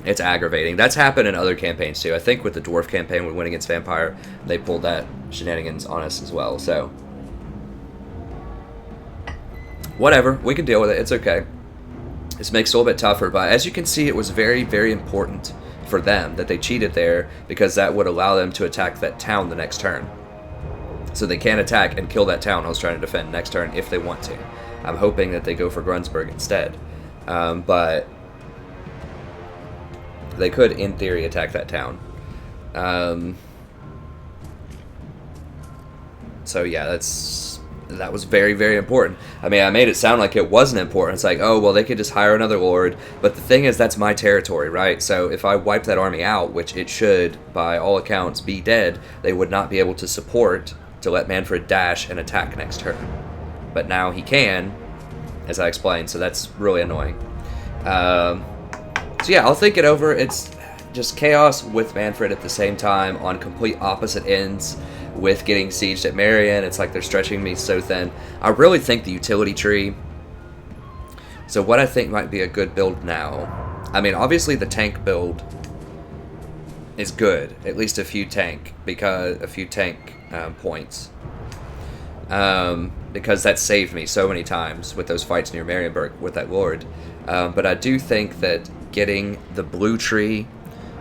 it's aggravating. That's happened in other campaigns, too. I think with the Dwarf campaign, we went against Vampire, they pulled that shenanigans on us as well. So, whatever. We can deal with it. It's okay. This makes it a little bit tougher, but as you can see, it was very, very important for them that they cheated there, because that would allow them to attack that town the next turn. So they can attack and kill that town I was trying to defend next turn if they want to. I'm hoping that they go for Grunsburg instead. But they could, in theory, attack that town. So yeah, that was very, very important. I mean, I made it sound like it wasn't important. It's like, oh, well, they could just hire another lord. But the thing is, that's my territory, right? So if I wipe that army out, which it should, by all accounts, be dead, they would not be able to support to let Manfred dash and attack next turn. But now he can, as I explained, so that's really annoying. So yeah, I'll think it over. It's just chaos with Manfred at the same time on complete opposite ends with getting sieged at Marion. It's like they're stretching me so thin. I really think the utility tree. So what I think might be a good build now. I mean, obviously the tank build is good. At least a few tank points. Because that saved me so many times with those fights near Marienburg with that lord. But I do think that getting the blue tree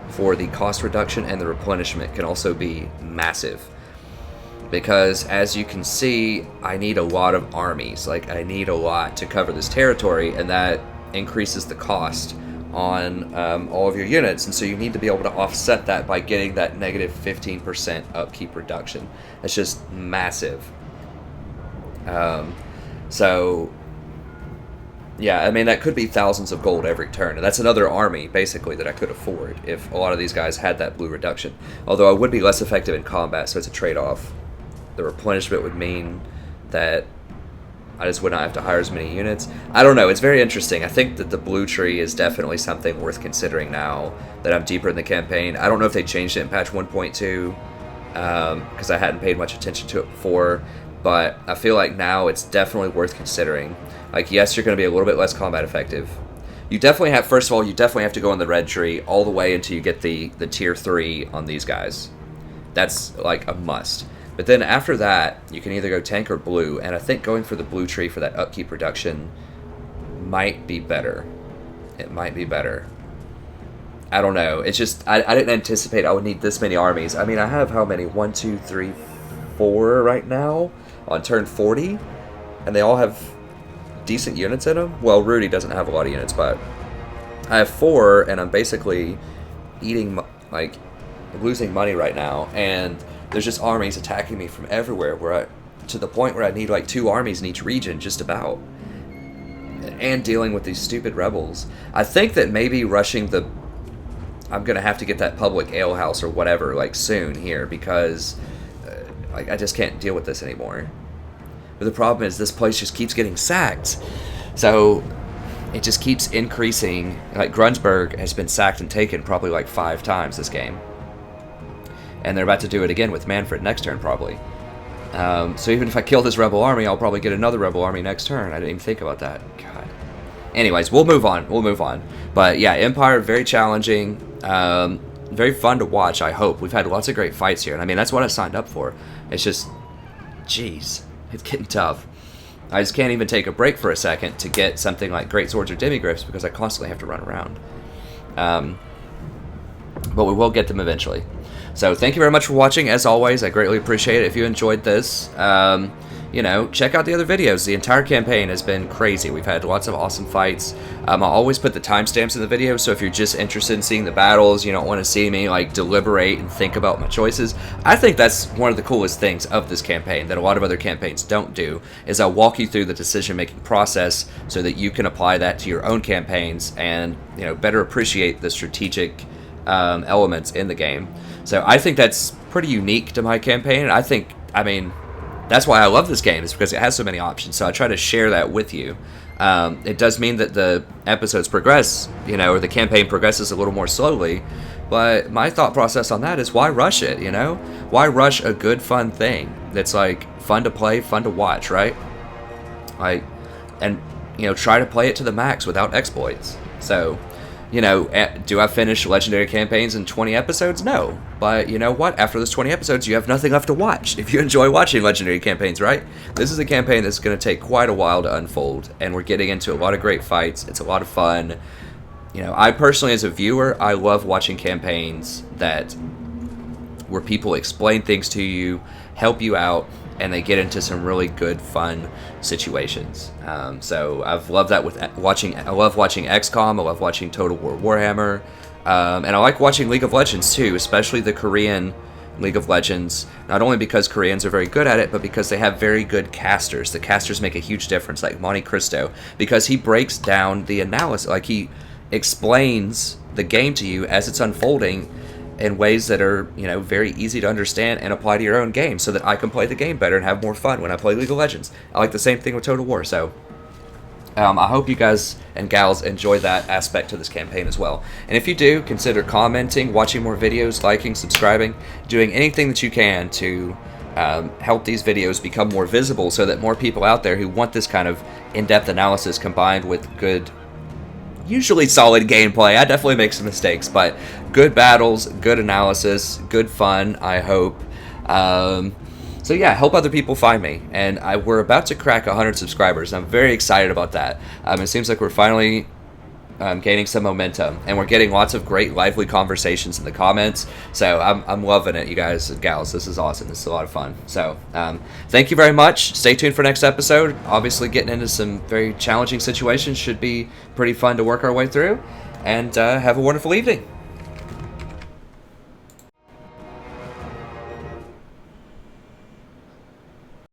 for the cost reduction and the replenishment can also be massive. Because as you can see, I need a lot of armies. Like, I need a lot to cover this territory, and that increases the cost on all of your units. And so you need to be able to offset that by getting that negative 15% upkeep reduction. That's just massive. So yeah, I mean, that could be thousands of gold every turn, and that's another army basically that I could afford if a lot of these guys had that blue reduction. Although I would be less effective in combat, so it's a trade-off. The replenishment would mean that I just would not have to hire as many units. I don't know, it's very interesting. I think that the blue tree is definitely something worth considering now that I'm deeper in the campaign. I don't know if they changed it in patch 1.2 because I hadn't paid much attention to it before. But I feel like now it's definitely worth considering. Like, yes, you're going to be a little bit less combat effective. You definitely have, first of all, you definitely have to go on the red tree all the way until you get the tier 3 on these guys. That's, like, a must. But then after that, you can either go tank or blue, and I think going for the blue tree for that upkeep reduction might be better. It might be better. I don't know. It's just, I didn't anticipate I would need this many armies. I mean, I have how many? 1, 2, 3, 4 right now on turn 40, and they all have decent units in them. Well, Rudy doesn't have a lot of units, but I have 4, and I'm basically eating, like, losing money right now, and there's just armies attacking me from everywhere, to the point where I need like 2 armies in each region, just about, and dealing with these stupid rebels. I think that maybe rushing I'm gonna have to get that public ale house or whatever, like, soon here, because I just can't deal with this anymore. But the problem is this place just keeps getting sacked. So it just keeps increasing. Like, Grunsburg has been sacked and taken probably like 5 times this game. And they're about to do it again with Manfred next turn, probably. So even if I kill this rebel army, I'll probably get another rebel army next turn. I didn't even think about that. God. Anyways, we'll move on. We'll move on. But yeah, Empire, very challenging. Very fun to watch, I hope. We've had lots of great fights here, and I mean, that's what I signed up for. It's just, jeez, it's getting tough. I just can't even take a break for a second to get something like Great Swords or Demigriffs because I constantly have to run around. But we will get them eventually. So thank you very much for watching. As always, I greatly appreciate it. If you enjoyed this, you know, check out the other videos. The entire campaign has been crazy. We've had lots of awesome fights. I'll always put the timestamps in the video, so if you're just interested in seeing the battles, you don't want to see me like deliberate and think about my choices. I think that's one of the coolest things of this campaign that a lot of other campaigns don't do, is I'll walk you through the decision-making process so that you can apply that to your own campaigns and, you know, better appreciate the strategic elements in the game. So I think that's pretty unique to my campaign, and I mean, that's why I love this game, is because it has so many options. So I try to share that with you. It does mean that the episodes progress, or the campaign progresses a little more slowly, but my thought process on that is, why rush it, Why rush a good, fun thing that's, like, fun to play, fun to watch, right? Like, and, try to play it to the max without exploits. So, do I finish legendary campaigns in 20 episodes? No. But you know what? After those 20 episodes, you have nothing left to watch if you enjoy watching legendary campaigns, right? This is a campaign that's going to take quite a while to unfold, and we're getting into a lot of great fights. It's a lot of fun. I personally, as a viewer, I love watching campaigns where people explain things to you, help you out, and they get into some really good, fun situations. So I've loved that with watching. I love watching XCOM. I love watching Total War Warhammer, and I like watching League of Legends too, especially the Korean League of Legends. Not only because Koreans are very good at it, but because they have very good casters. The casters make a huge difference, like Monte Cristo, because he breaks down the analysis, like he explains the game to you as it's unfolding in ways that are, very easy to understand and apply to your own game, so that I can play the game better and have more fun when I play League of Legends. I like the same thing with Total War, so I hope you guys and gals enjoy that aspect to this campaign as well. And if you do, consider commenting, watching more videos, liking, subscribing, doing anything that you can to help these videos become more visible, so that more people out there who want this kind of in-depth analysis combined with good, usually solid gameplay. I definitely make some mistakes, but good battles, good analysis, good fun, I hope. So yeah, help other people find me. And we're about to crack 100 subscribers. I'm very excited about that. It seems like we're finally gaining some momentum, and we're getting lots of great, lively conversations in the comments. So I'm loving it, you guys and gals. This is awesome. This is a lot of fun. So thank you very much. Stay tuned for next episode. Obviously, getting into some very challenging situations should be pretty fun to work our way through. And have a wonderful evening.